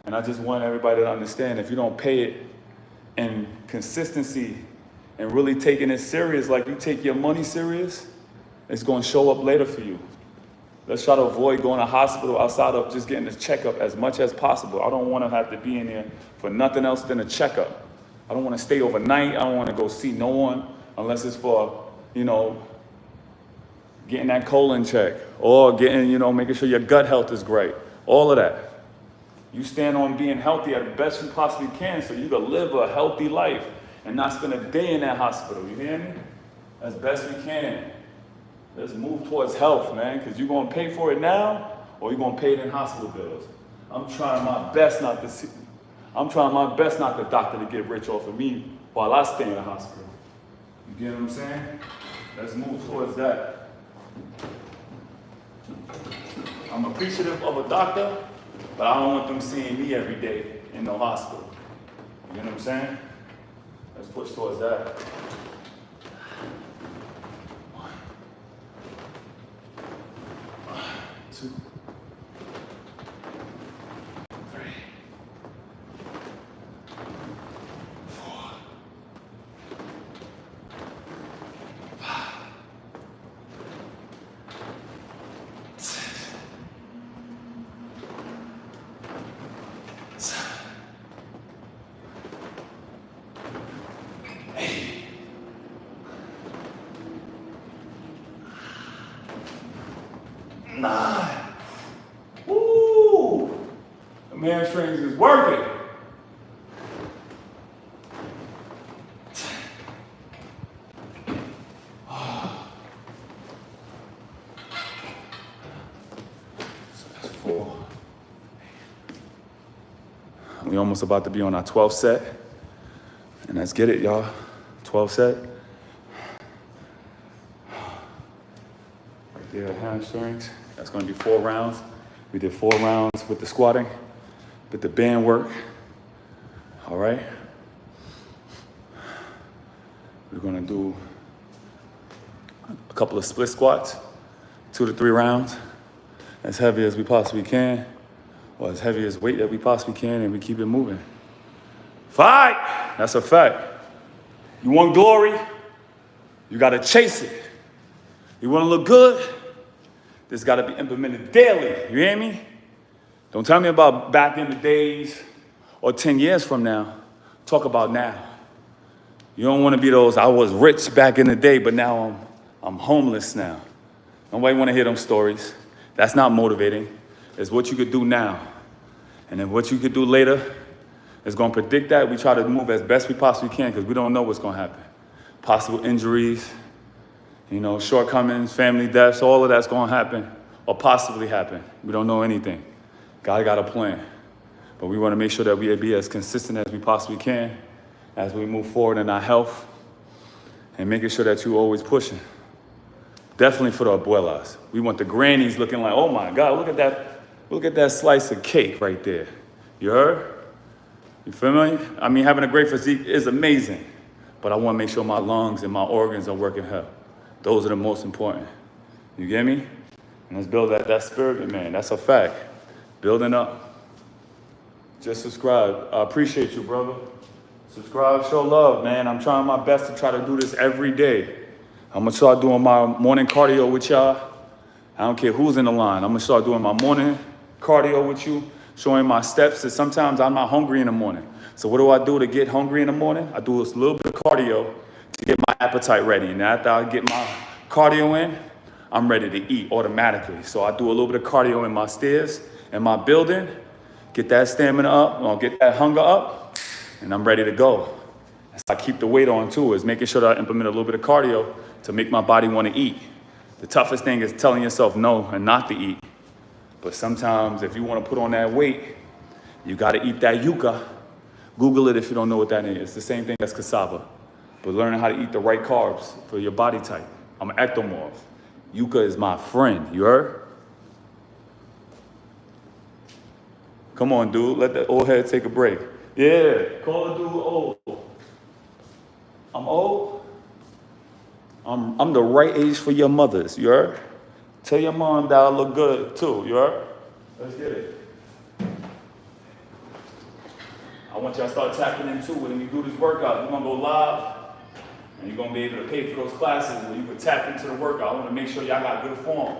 And I just want everybody to understand, if you don't pay it in consistency and really taking it serious, like you take your money serious, it's going to show up later for you. Let's try to avoid going to hospital outside of just getting a checkup as much as possible. I don't want to have to be in there for nothing else than a checkup. I don't want to stay overnight. I don't want to go see no one unless it's for, getting that colon check or getting, making sure your gut health is great. All of that. You stand on being healthy at the best you possibly can so you can live a healthy life and not spend a day in that hospital. You hear me? As best we can. Let's move towards health, man, because you're going to pay for it now or you're going to pay it in hospital bills. I'm trying my best not the doctor to get rich off of me while I stay in the hospital. You get what I'm saying? Let's move towards that. I'm appreciative of a doctor, but I don't want them seeing me every day in no hospital. You know what I'm saying? Let's push towards that. 1, 2, 3, 4, 5, 6, 7, 8, 9. Woo! The hamstrings is working. 10. So that's 4. We almost about to be on our 12th set. And let's get it, y'all. 12 set. Right there, hamstrings. That's going to be 4 rounds. We did 4 rounds with the squatting, with the band work. All right. We're going to do a couple of split squats, 2 to 3 rounds, as heavy as we possibly can, or as heavy as weight that we possibly can, and we keep it moving. Fight! That's a fact. You want glory? You got to chase it. You want to look good? This got to be implemented daily. You hear me? Don't tell me about back in the days or 10 years from now. Talk about now. You don't want to be those, I was rich back in the day, but now I'm homeless now. Nobody want to hear them stories. That's not motivating. It's what you could do now. And then what you could do later is going to predict that. We try to move as best we possibly can because we don't know what's going to happen. Possible injuries, shortcomings, family deaths, all of that's going to happen or possibly happen. We don't know anything. God got a plan. But we want to make sure that we be as consistent as we possibly can as we move forward in our health and making sure that you're always pushing. Definitely for the abuelas. We want the grannies looking like, oh my God, look at that slice of cake right there. You heard? You feel me? I mean, having a great physique is amazing, but I want to make sure my lungs and my organs are working well. Those are the most important. You get me? And let's build that spirit, man. That's a fact. Building up. Just subscribe. I appreciate you, brother. Subscribe, show love, man. I'm trying my best to try to do this every day. I'm going to start doing my morning cardio with y'all. I don't care who's in the line. I'm going to start doing my morning cardio with you, showing my steps. And sometimes I'm not hungry in the morning. So what do I do to get hungry in the morning? I do a little bit of cardio to get my appetite ready. And after I get my cardio in, I'm ready to eat automatically. So I do a little bit of cardio in my stairs, in my building, get that stamina up, or get that hunger up, and I'm ready to go. As I keep the weight on too, is making sure that I implement a little bit of cardio to make my body want to eat. The toughest thing is telling yourself no and not to eat. But sometimes if you want to put on that weight, you got to eat that yuca. Google it if you don't know what that is. It's the same thing as cassava. But learning how to eat the right carbs for your body type. I'm an ectomorph. Yuca is my friend, you heard? Come on, dude, let the old head take a break. Yeah, call the dude old. I'm old? I'm the right age for your mothers, you heard? Tell your mom that I look good too, you heard? Let's get it. I want y'all to start tapping in too. When you do this workout, you're gonna go live and you're gonna be able to pay for those classes where you can tap into the workout. I wanna make sure y'all got good form.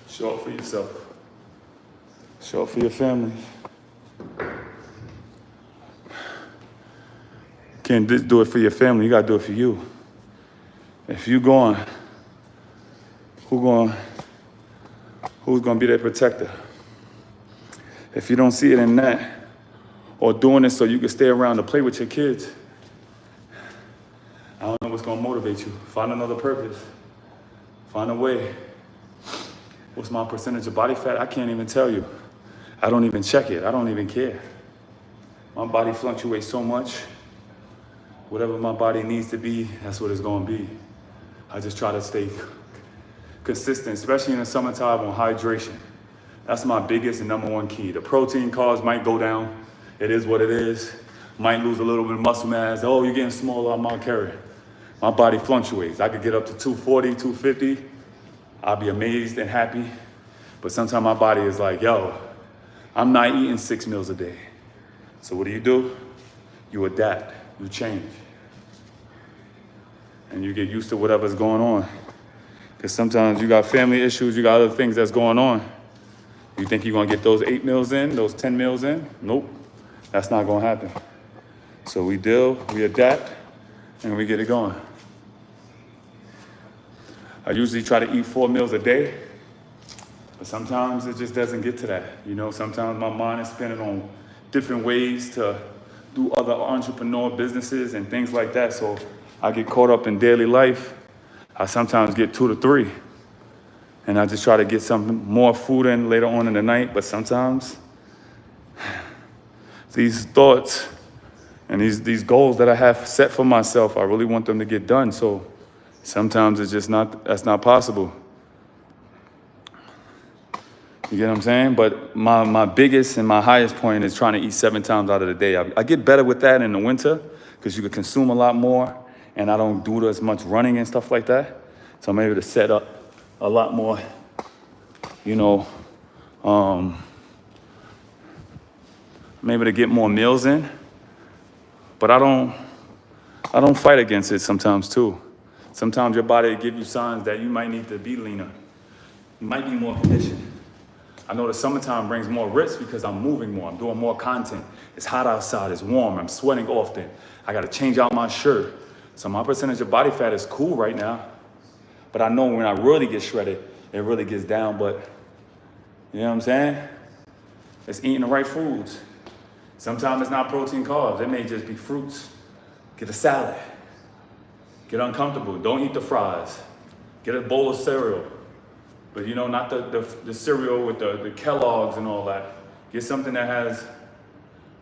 Show up for yourself. Show up for your family. Can't just do it for your family, you gotta do it for you. If you going, who's gonna be their protector? If you don't see it in that, or doing it so you can stay around to play with your kids, I don't know what's gonna motivate you. Find another purpose. Find a way. What's my percentage of body fat? I can't even tell you. I don't even check it. I don't even care. My body fluctuates so much. Whatever my body needs to be, that's what it's gonna be. I just try to stay consistent, especially in the summertime on hydration. That's my biggest and number one key. The protein carbs might go down. It is what it is. Might lose a little bit of muscle mass. Oh, you're getting smaller, I'm not carrying. My body fluctuates. I could get up to 240, 250. I'll be amazed and happy. But sometimes my body is like, yo, I'm not eating 6 meals a day. So what do? You adapt, you change. And you get used to whatever's going on. Because sometimes you got family issues, you got other things that's going on. You think you're gonna get those 8 meals in, those 10 meals in? Nope, that's not gonna happen. So we deal, we adapt, and we get it going. I usually try to eat 4 meals a day, but sometimes it just doesn't get to that. You know, sometimes my mind is spinning on different ways to do other entrepreneur businesses and things like that. So I get caught up in daily life. I sometimes get 2 to 3. And I just try to get something more food in later on in the night. But sometimes these thoughts and these goals that I have set for myself, I really want them to get done. So sometimes it's just that's not possible. You get what I'm saying? But my biggest and my highest point is trying to eat 7 times out of the day. I get better with that in the winter because you can consume a lot more and I don't do as much running and stuff like that. So I'm able to set up a lot more, you know, I'm able to get more meals in, but I don't fight against it sometimes too. Sometimes your body will give you signs that you might need to be leaner. You might be more conditioned. I know the summertime brings more risk because I'm moving more, I'm doing more content. It's hot outside, it's warm, I'm sweating often. I gotta change out my shirt. So my percentage of body fat is cool right now. But I know when I really get shredded, it really gets down. But you know what I'm saying? It's eating the right foods. Sometimes it's not protein carbs. It may just be fruits. Get a salad. Get uncomfortable. Don't eat the fries. Get a bowl of cereal. But you know, not the cereal with the Kellogg's and all that. Get something that has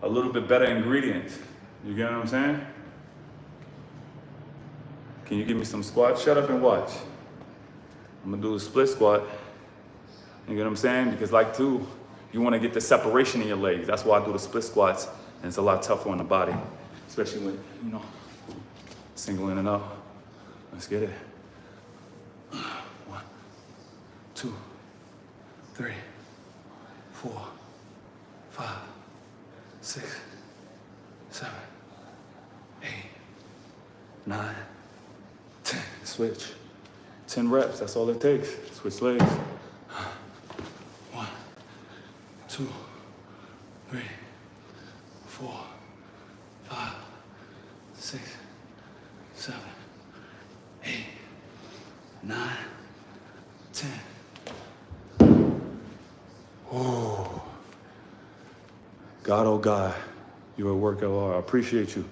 a little bit better ingredients. You get what I'm saying? Can you give me some squats? Shut up and watch. I'm gonna do a split squat. You get what I'm saying? Because like too, you wanna get the separation in your legs. That's why I do the split squats, and it's a lot tougher on the body, especially when, you know, single in and out. Let's get it. 1, 2, 3, 4, 5, 6, 7, 8, 9, 10. Switch. 10 reps, that's all it takes. Switch legs. 1, 2, 3, 4, 5, 6, 7, 8, 9, 10. Oh, God, oh God, you're a work of art. I appreciate you.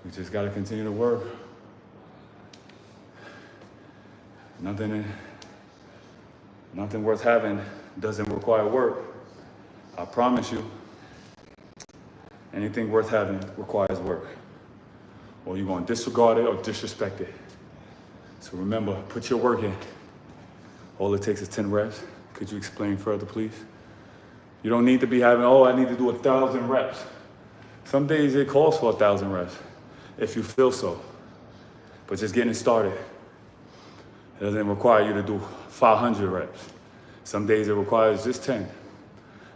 We just got to continue to work. Nothing worth having doesn't require work. I promise you. Anything worth having requires work. Or you're going to disregard it or disrespect it. So remember, put your work in. All it takes is 10 reps. Could you explain further, please? You don't need to be having, oh, I need to do 1,000 reps. Some days it calls for 1,000 reps, if you feel so. But just getting it started. It doesn't require you to do 500 reps. Some days it requires just 10.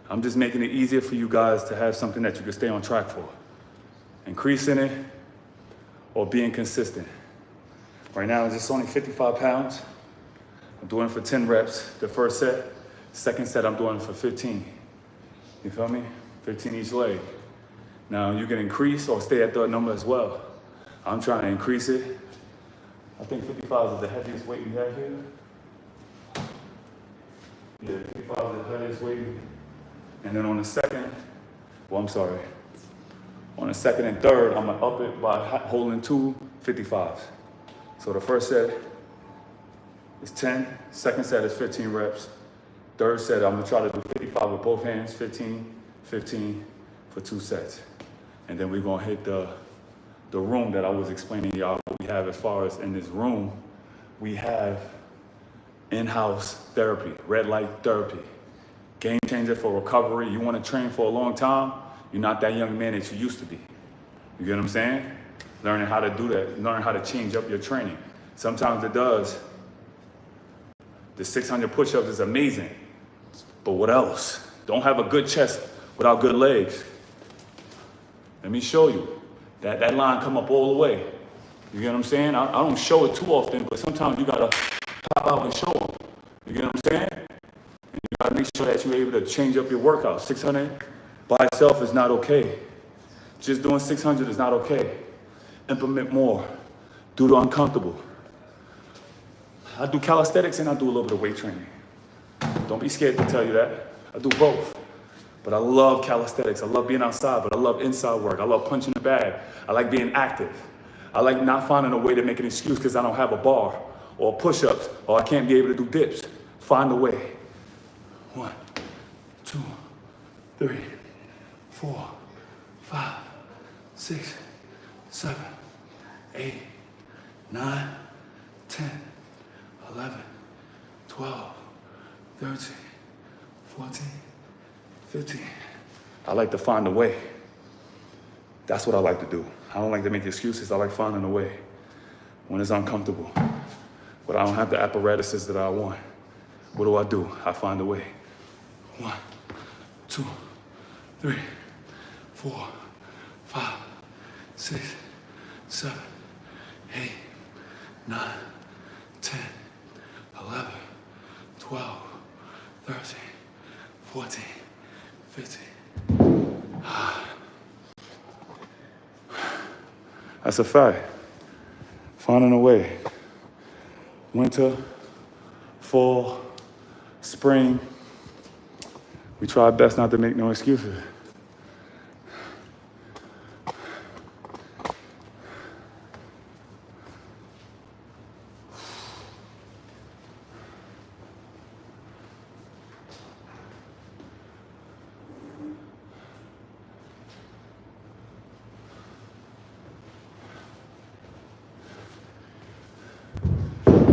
I'm just making it easier for you guys to have something that you can stay on track for. increasing it or being consistent. Right now, it's only 55 pounds. I'm doing it for 10 reps, the first set. Second set, I'm doing it for 15. You feel me? 15 each leg. Now, you can increase or stay at that number as well. I'm trying to increase it. I think 55 is the heaviest weight we have here. Yeah, 55 is the heaviest weight. And then on the second, on the second and third, I'm gonna up it by holding two 55s. So the first set is 10, second set is 15 reps. Third set, I'm gonna try to do 55 with both hands, 15, 15 for 2 sets. And then we're gonna hit the room that I was explaining to y'all what we have as far as in this room. We have in-house therapy, red light therapy. Game changer for recovery. You wanna train for a long time, you're not that young man that you used to be. You get what I'm saying? Learning how to do that, learning how to change up your training. Sometimes it does. The 600 push-ups is amazing, but what else? Don't have a good chest without good legs. Let me show you. That line come up all the way. You get what I'm saying? I don't show it too often, but sometimes you gotta pop out and show them. You get what I'm saying? And you gotta make sure that you're able to change up your workout. 600 by itself is not okay. Just doing 600 is not okay. Implement more. Do the uncomfortable. I do calisthenics and I do a little bit of weight training. Don't be scared to tell you that. I do both. But I love calisthenics. I love being outside, but I love inside work. I love punching the bag. I like being active. I like not finding a way to make an excuse because I don't have a bar or push-ups or I can't be able to do dips. Find a way. 1, 2, 3, 4, 5, 6, 7, 8, 9, 10, 11, 12, 13, 14, 15. I like to find a way. That's what I like to do. I don't like to make excuses. I like finding a way when it's uncomfortable. But I don't have the apparatuses that I want. What do? I find a way. 1, 2, 3, 4, 5, 6, 7, 8, 9, 10, 11, 12, 13, 14, 15. That's a fact. Finding a way. Winter, fall, spring. We try our best not to make no excuses.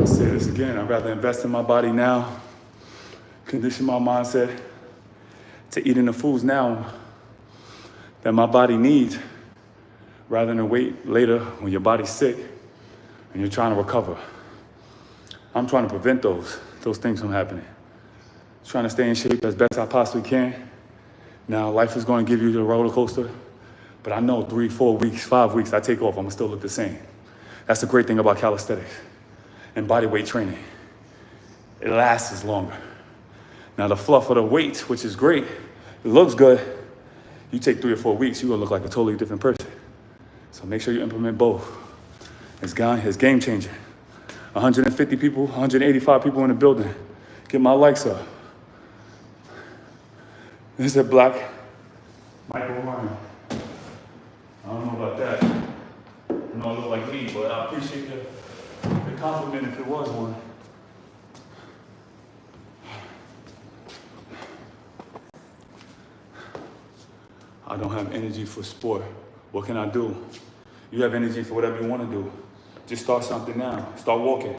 Say this again, I'd rather invest in my body now, condition my mindset to eating the foods now that my body needs, rather than wait later when your body's sick and you're trying to recover. I'm trying to prevent those things from happening. Trying to stay in shape as best I possibly can. Now, life is going to give you the roller coaster, but I know 3, 4 weeks, 5 weeks, I take off, I'm gonna still look the same. That's the great thing about calisthenics and body weight training. It lasts longer. Now the fluff of the weights, which is great, it looks good. You take 3 or 4 weeks, you're gonna look like a totally different person. So make sure you implement both. It's game changing. 150 people, 185 people in the building. Get my likes up. This is a black Michael Ryan. I don't know about that. I know I look like me, but I appreciate the compliment if it was one. I don't have energy for sport. What can I do? You have energy for whatever you want to do. Just start something now. Start walking.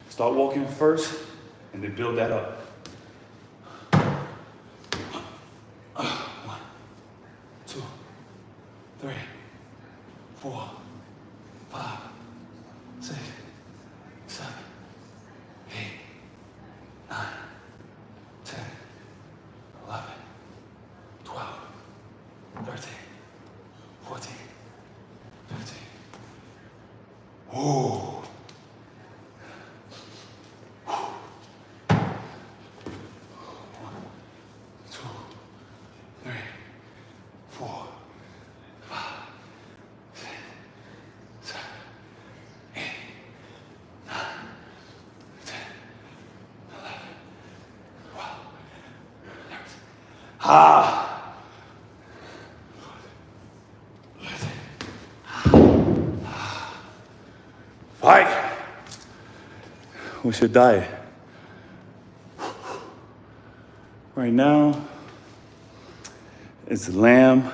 Start walking first and then build that up. 1, 2, 3, 4, 5, 6, 7, 8, 9, 10, 11, 12, 13, Ooh. 3, 4, 5, 6, 7, 8, 9, 10, 11, 12, 13. Ah! Fight! What's your diet? Right now, it's lamb,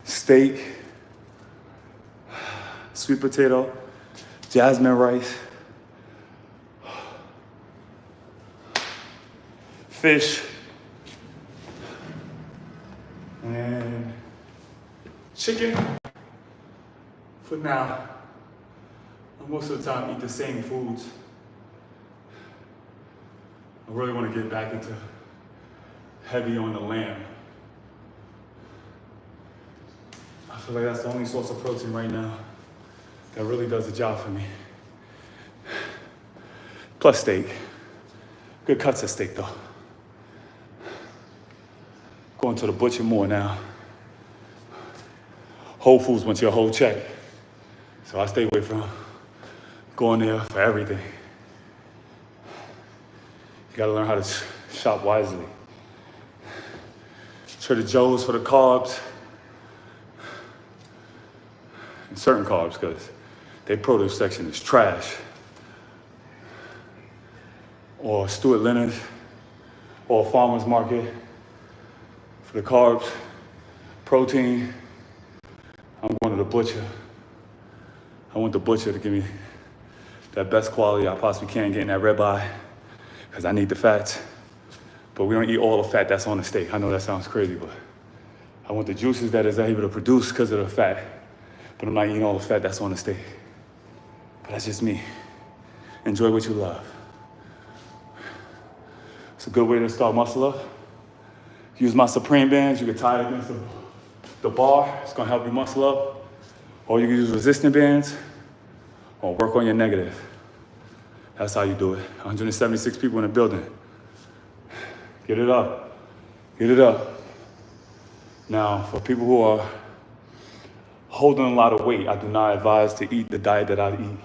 steak, sweet potato, jasmine rice, fish, and chicken for now. Most of the time, eat the same foods. I really want to get back into heavy on the lamb. I feel like that's the only source of protein right now that really does the job for me. Plus steak. Good cuts of steak though. Going to the butcher more now. Whole Foods wants your whole check. So I stay away from going there for everything. You gotta learn how to shop wisely. Trader Joe's for the carbs. And certain carbs, because their produce section is trash. Or Stuart Leonard's, or Farmer's Market for the carbs, protein. I'm going to the butcher. I want the butcher to give me that best quality I possibly can, getting that ribeye, because I need the fats. But we don't eat all the fat that's on the steak. I know that sounds crazy, but I want the juices that it's able to produce because of the fat. But I'm not eating all the fat that's on the steak. But that's just me. Enjoy what you love. It's a good way to start muscle up. Use my Supreme bands. You can tie it against the bar. It's gonna help you muscle up. Or you can use resistant bands or work on your negative. That's how you do it. 176 people in the building. Get it up. Get it up. Now, for people who are holding a lot of weight, I do not advise to eat the diet that I eat.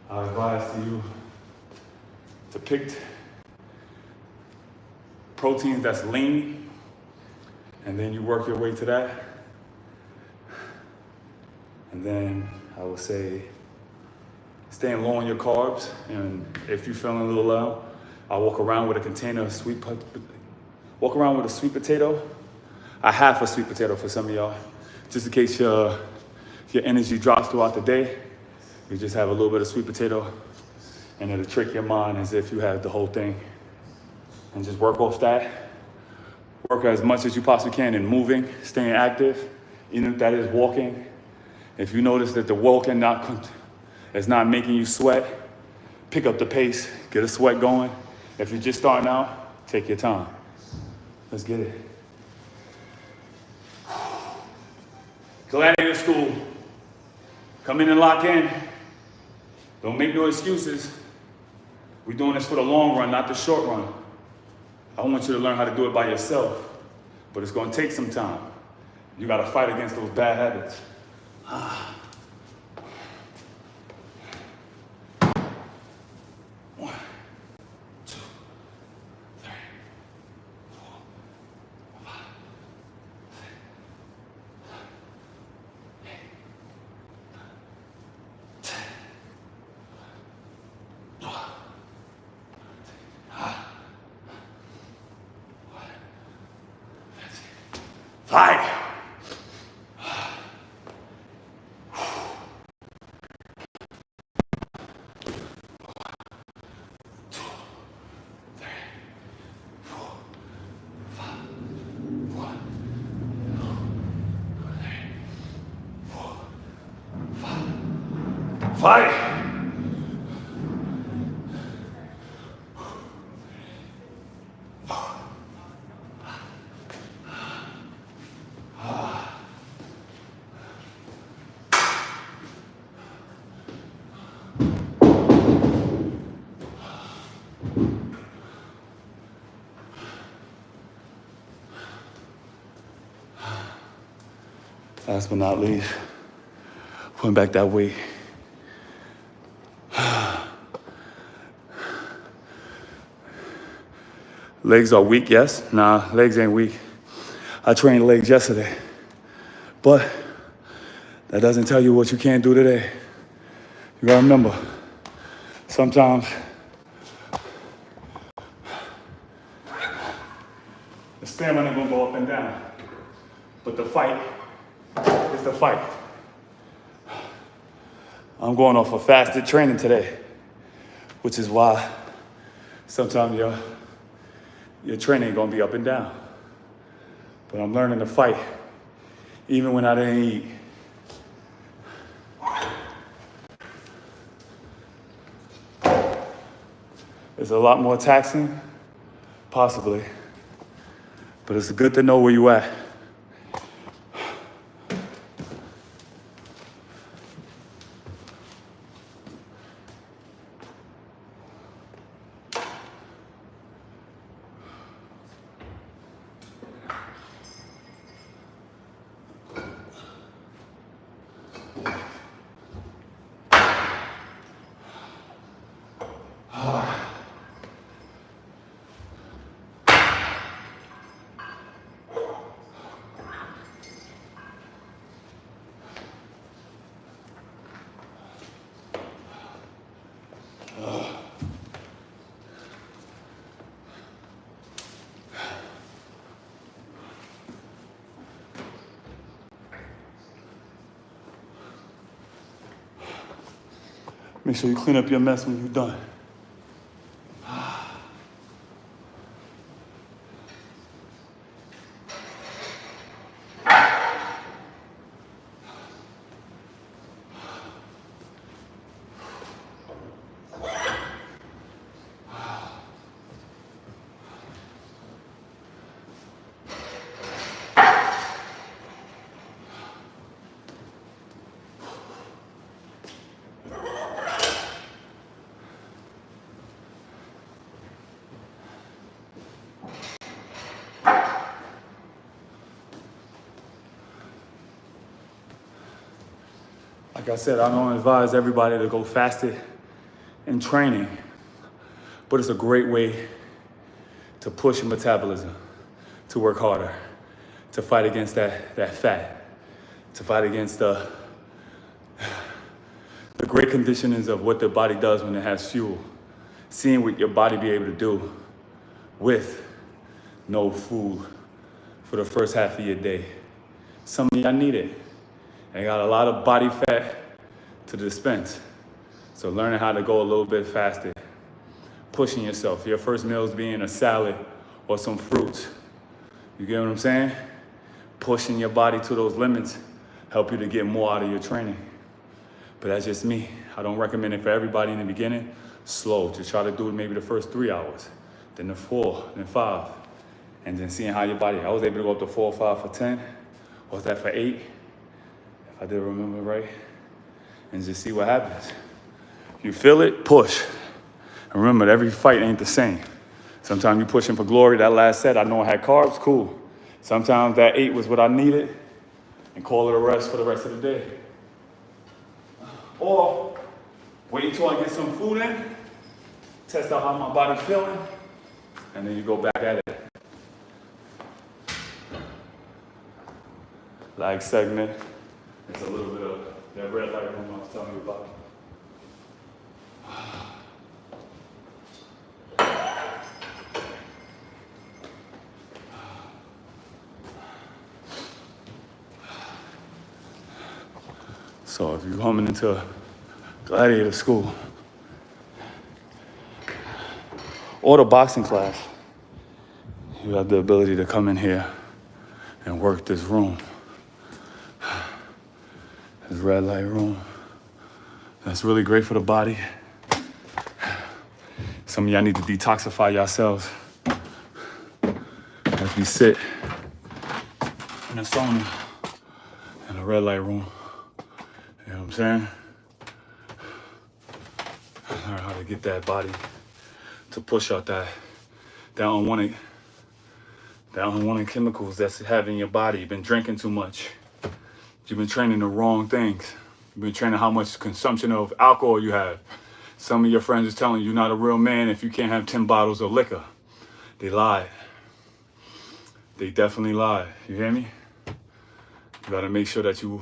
I advise to you to pick proteins that's lean, and then you work your way to that. And then I would say staying low on your carbs, and if you're feeling a little low, I walk around with a container of sweet potato, a half a sweet potato for some of y'all, just in case your energy drops throughout the day. You just have a little bit of sweet potato, and it'll trick your mind as if you have the whole thing. And just work off that. Work as much as you possibly can in moving, staying active, even if that is walking. If you notice that the walking is not making you sweat, pick up the pace, get a sweat going. If you're just starting out, take your time. Let's get it. Gladiator school. Come in and lock in. Don't make no excuses. We're doing this for the long run, not the short run. I want you to learn how to do it by yourself, but it's going to take some time. You got to fight against those bad habits. One, two, three, 4, 5, 6, 7, 8, 10, 12. Fight! Fight! Last but not least, putting back that weight. Legs are weak, yes? Nah, legs ain't weak. I trained legs yesterday. But that doesn't tell you what you can't do today. You gotta remember, sometimes the stamina gonna go up and down. But the fight is the fight. I'm going off of fasted training today, which is why sometimes your training gonna be up and down. But I'm learning to fight, even when I didn't eat. It's a lot more taxing, possibly, but it's good to know where you at. Make sure you clean up your mess when you're done. Like I said, I don't advise everybody to go fasted in training, but it's a great way to push your metabolism, to work harder, to fight against that fat, to fight against the great conditionings of what the body does when it has fuel. Seeing what your body be able to do with no food for the first half of your day. Some of y'all need it. And got a lot of body fat to dispense. So learning how to go a little bit faster. Pushing yourself. Your first meals being a salad or some fruits. You get what I'm saying? Pushing your body to those limits help you to get more out of your training. But that's just me. I don't recommend it for everybody in the beginning. Slow. Just try to do it maybe the first 3 hours, then the 4, then 5. And then seeing how your body, I was able to go up to 4 or 5 for 10. Or was that for 8? If I did remember right. And just see what happens. You feel it, push. And remember, every fight ain't the same. Sometimes you're pushing for glory. That last set, I know I had carbs, cool. Sometimes that 8 was what I needed, and call it a rest for the rest of the day. Or wait until I get some food in, test out how my body's feeling, and then you go back at it. Lag segment. It's a little bit of that red light room I was telling you about. So if you're coming into Gladiator school or the boxing class, you have the ability to come in here and work this room. This red light room. That's really great for the body. Some of y'all need to detoxify yourselves as we sit in a sauna in a red light room. You know what I'm saying? Learn how to get that body to push out that unwanted chemicals that's having your body. You've been drinking too much. You've been training the wrong things. You've been training how much consumption of alcohol you have. Some of your friends is telling you you're not a real man if you can't have 10 bottles of liquor. They lied. They definitely lied. You hear me? You gotta make sure that you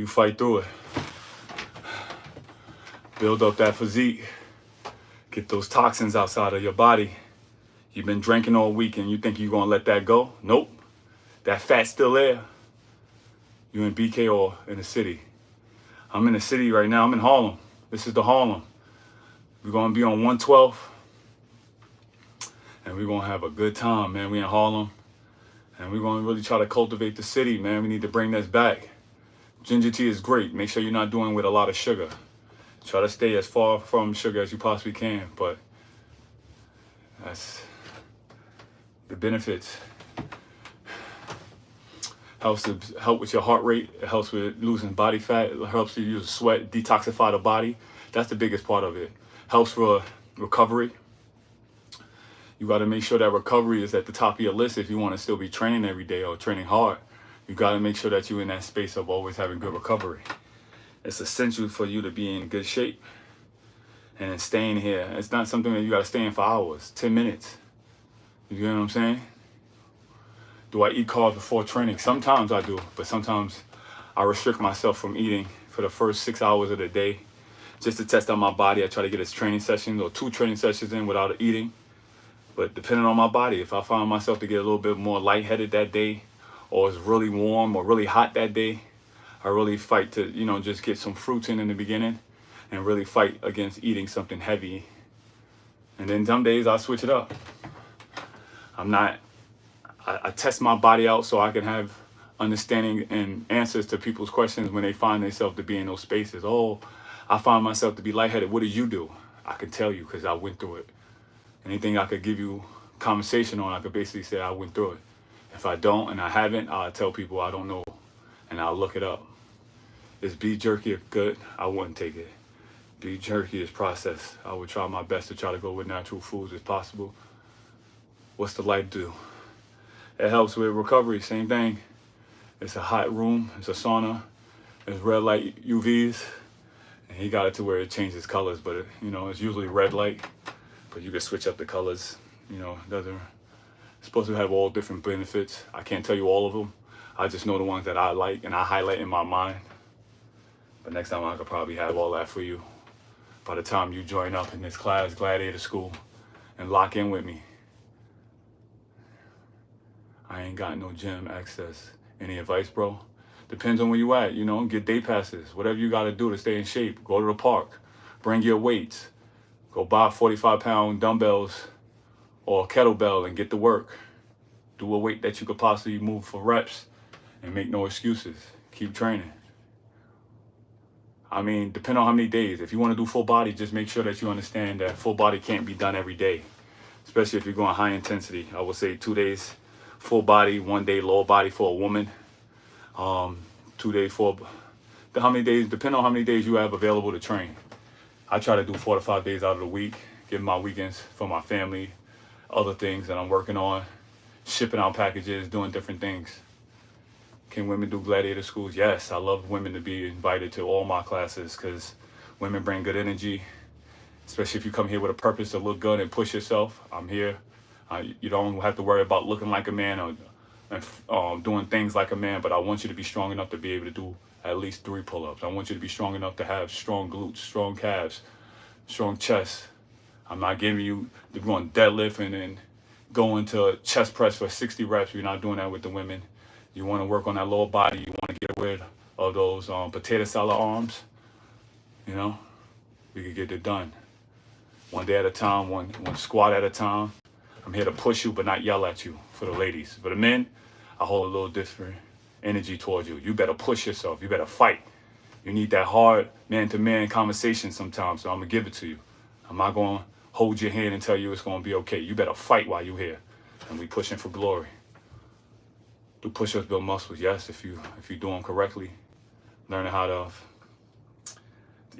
fight through it. Build up that physique. Get those toxins outside of your body. You've been drinking all week and you think you're gonna let that go? Nope. That fat's still there. You in BK or in the city? I'm in the city right now. I'm in Harlem. This is the Harlem. We're gonna be on 112. And we're gonna have a good time, man. We in Harlem. And we're gonna really try to cultivate the city, man. We need to bring this back. Ginger tea is great. Make sure you're not doing it with a lot of sugar. Try to stay as far from sugar as you possibly can, but that's the benefits. Helps to help with your heart rate. It helps with losing body fat. It helps you use sweat, detoxify the body. That's the biggest part of it. Helps for recovery. You got to make sure that recovery is at the top of your list if you want to still be training every day or training hard. You got to make sure that you're in that space of always having good recovery. It's essential for you to be in good shape. And then staying here, it's not something that you got to stay in for hours, 10 minutes. You know what I'm saying? Do I eat carbs before training? Sometimes I do, but sometimes I restrict myself from eating for the first 6 hours of the day just to test out my body. I try to get a training session or 2 training sessions in without eating. But depending on my body, if I find myself to get a little bit more lightheaded that day, or it's really warm or really hot that day, I really fight to, just get some fruits in the beginning and really fight against eating something heavy. And then some days I switch it up. I test my body out so I can have understanding and answers to people's questions when they find themselves to be in those spaces. Oh, I find myself to be lightheaded. What did you do? I can tell you because I went through it. Anything I could give you conversation on, I could basically say I went through it. If I don't and I haven't, I'll tell people I don't know and I'll look it up. Is beef jerky good? I wouldn't take it. Beef jerky is processed. I would try my best to try to go with natural foods as possible. What's the light do? It helps with recovery, same thing. It's a hot room, it's a sauna, it's red light UVs, and he got it to where it changes colors, but it's usually red light, but you can switch up the colors, it's supposed to have all different benefits. I can't tell you all of them. I just know the ones that I like and I highlight in my mind. But next time I could probably have all that for you by the time you join up in this class, Gladiator School, and lock in with me. I ain't got no gym access. Any advice, bro? Depends on where you at, get day passes. Whatever you got to do to stay in shape. Go to the park. Bring your weights. Go buy 45-pound dumbbells or a kettlebell and get to work. Do a weight that you could possibly move for reps and make no excuses. Keep training. Depending on how many days. If you want to do full body, just make sure that you understand that full body can't be done every day, especially if you're going high intensity. I would say 2 days full body, 1 day lower body for a woman. 2 days for how many days, depending on how many days you have available to train. I try to do 4 to 5 days out of the week, give my weekends for my family, other things that I'm working on, shipping out packages, doing different things. Can women do Gladiator schools? Yes, I love women to be invited to all my classes because women bring good energy, especially if you come here with a purpose to look good and push yourself. I'm here. You don't have to worry about looking like a man or doing things like a man, but I want you to be strong enough to be able to do at least 3 pull-ups. I want you to be strong enough to have strong glutes, strong calves, strong chest. I'm not giving you to go on deadlift and then go into chest press for 60 reps. You're not doing that with the women. You want to work on that lower body. You want to get rid of those potato salad arms. We could get it done. 1 day at a time, one squat at a time. I'm here to push you, but not yell at you for the ladies. For the men, I hold a little different energy towards you. You better push yourself. You better fight. You need that hard man-to-man conversation sometimes, so I'm going to give it to you. I'm not going to hold your hand and tell you it's going to be okay. You better fight while you're here. And we pushing for glory. Do push-ups build muscles? Yes, if you do them correctly. Learning how to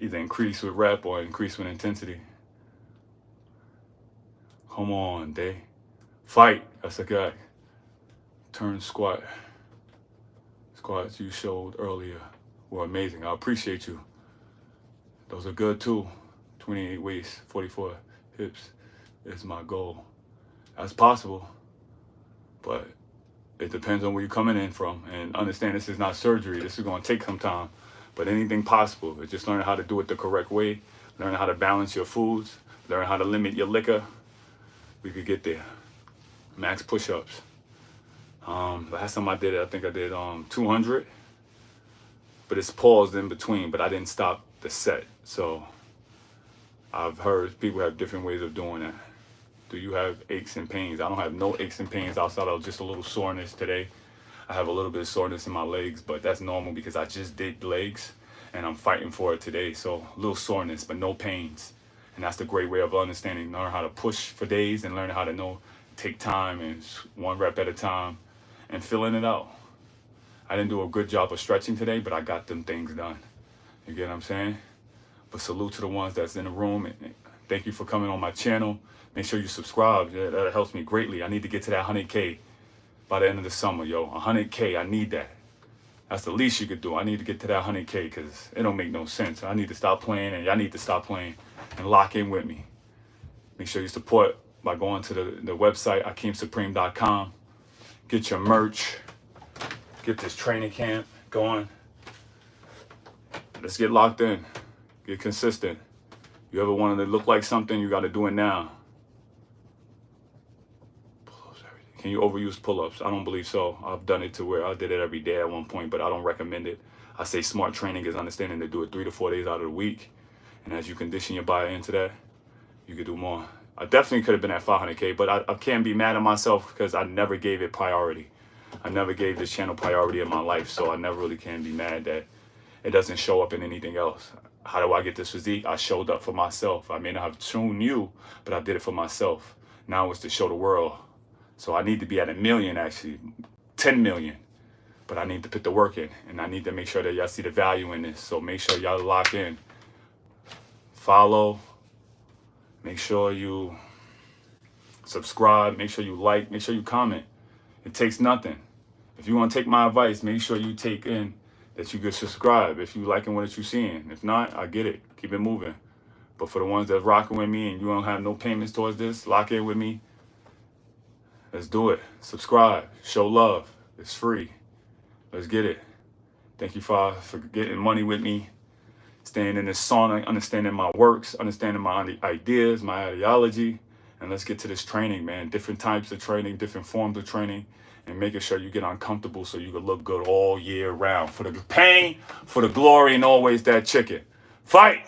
either increase with rep or increase with intensity. Come on, Day. Fight. That's a guy. Turn squat. squats you showed earlier were amazing. I appreciate you. Those are good too. 28 waist, 44 hips is my goal. That's possible, but it depends on where you're coming in from. And understand this is not surgery. This is going to take some time, but anything possible. It's just learning how to do it the correct way, learning how to balance your foods, learn how to limit your liquor. We could get there. Max push-ups. Last time I did it, I think I did 200, but it's paused in between, but I didn't stop the set. So I've heard people have different ways of doing that. Do you have aches and pains? I don't have no aches and pains outside of just a little soreness today. I have a little bit of soreness in my legs, but that's normal because I just did legs and I'm fighting for it today. So a little soreness, but no pains. And that's the great way of understanding, learn how to push for days and learn how to take time and 1 rep at a time and filling it out. I didn't do a good job of stretching today, but I got them things done. You get what I'm saying? But salute to the ones that's in the room. And thank you for coming on my channel. Make sure you subscribe. Yeah, that helps me greatly. I need to get to that 100K by the end of the summer, yo. 100K, I need that. That's the least you could do. I need to get to that 100K because it don't make no sense. I need to stop playing and y'all need to stop playing and lock in with me. Make sure you support by going to the website, AkeemSupreme.com. Get your merch. Get this training camp going. Let's get locked in. Get consistent. You ever wanted to look like something, you got to do it now. Can you overuse pull-ups? I don't believe so. I've done it to where I did it every day at one point, but I don't recommend it. I say smart training is understanding to do it 3 to 4 days out of the week. And as you condition your body into that, you could do more. I definitely could have been at 500K, but I can't be mad at myself because I never gave it priority. I never gave this channel priority in my life, so I never really can be mad that it doesn't show up in anything else. How do I get this physique? I showed up for myself. I may not have shown you, but I did it for myself. Now it's to show the world. So I need to be at 1 million, actually, 10 million. But I need to put the work in, and I need to make sure that y'all see the value in this. So make sure y'all lock in. Follow. Make sure you subscribe. Make sure you like. Make sure you comment. It takes nothing. If you want to take my advice, make sure you take in that you can subscribe if you liking what you're seeing. If not, I get it. Keep it moving. But for the ones that's rocking with me and you don't have no payments towards this, lock in with me. Let's do it. Subscribe. Show love. It's free. Let's get it. Thank you for getting money with me. Staying in this sauna, understanding my works, understanding my ideas, my ideology. And let's get to this training, man. Different types of training, different forms of training. And making sure you get uncomfortable so you can look good all year round. For the pain, for the glory, and always that chicken. Fight!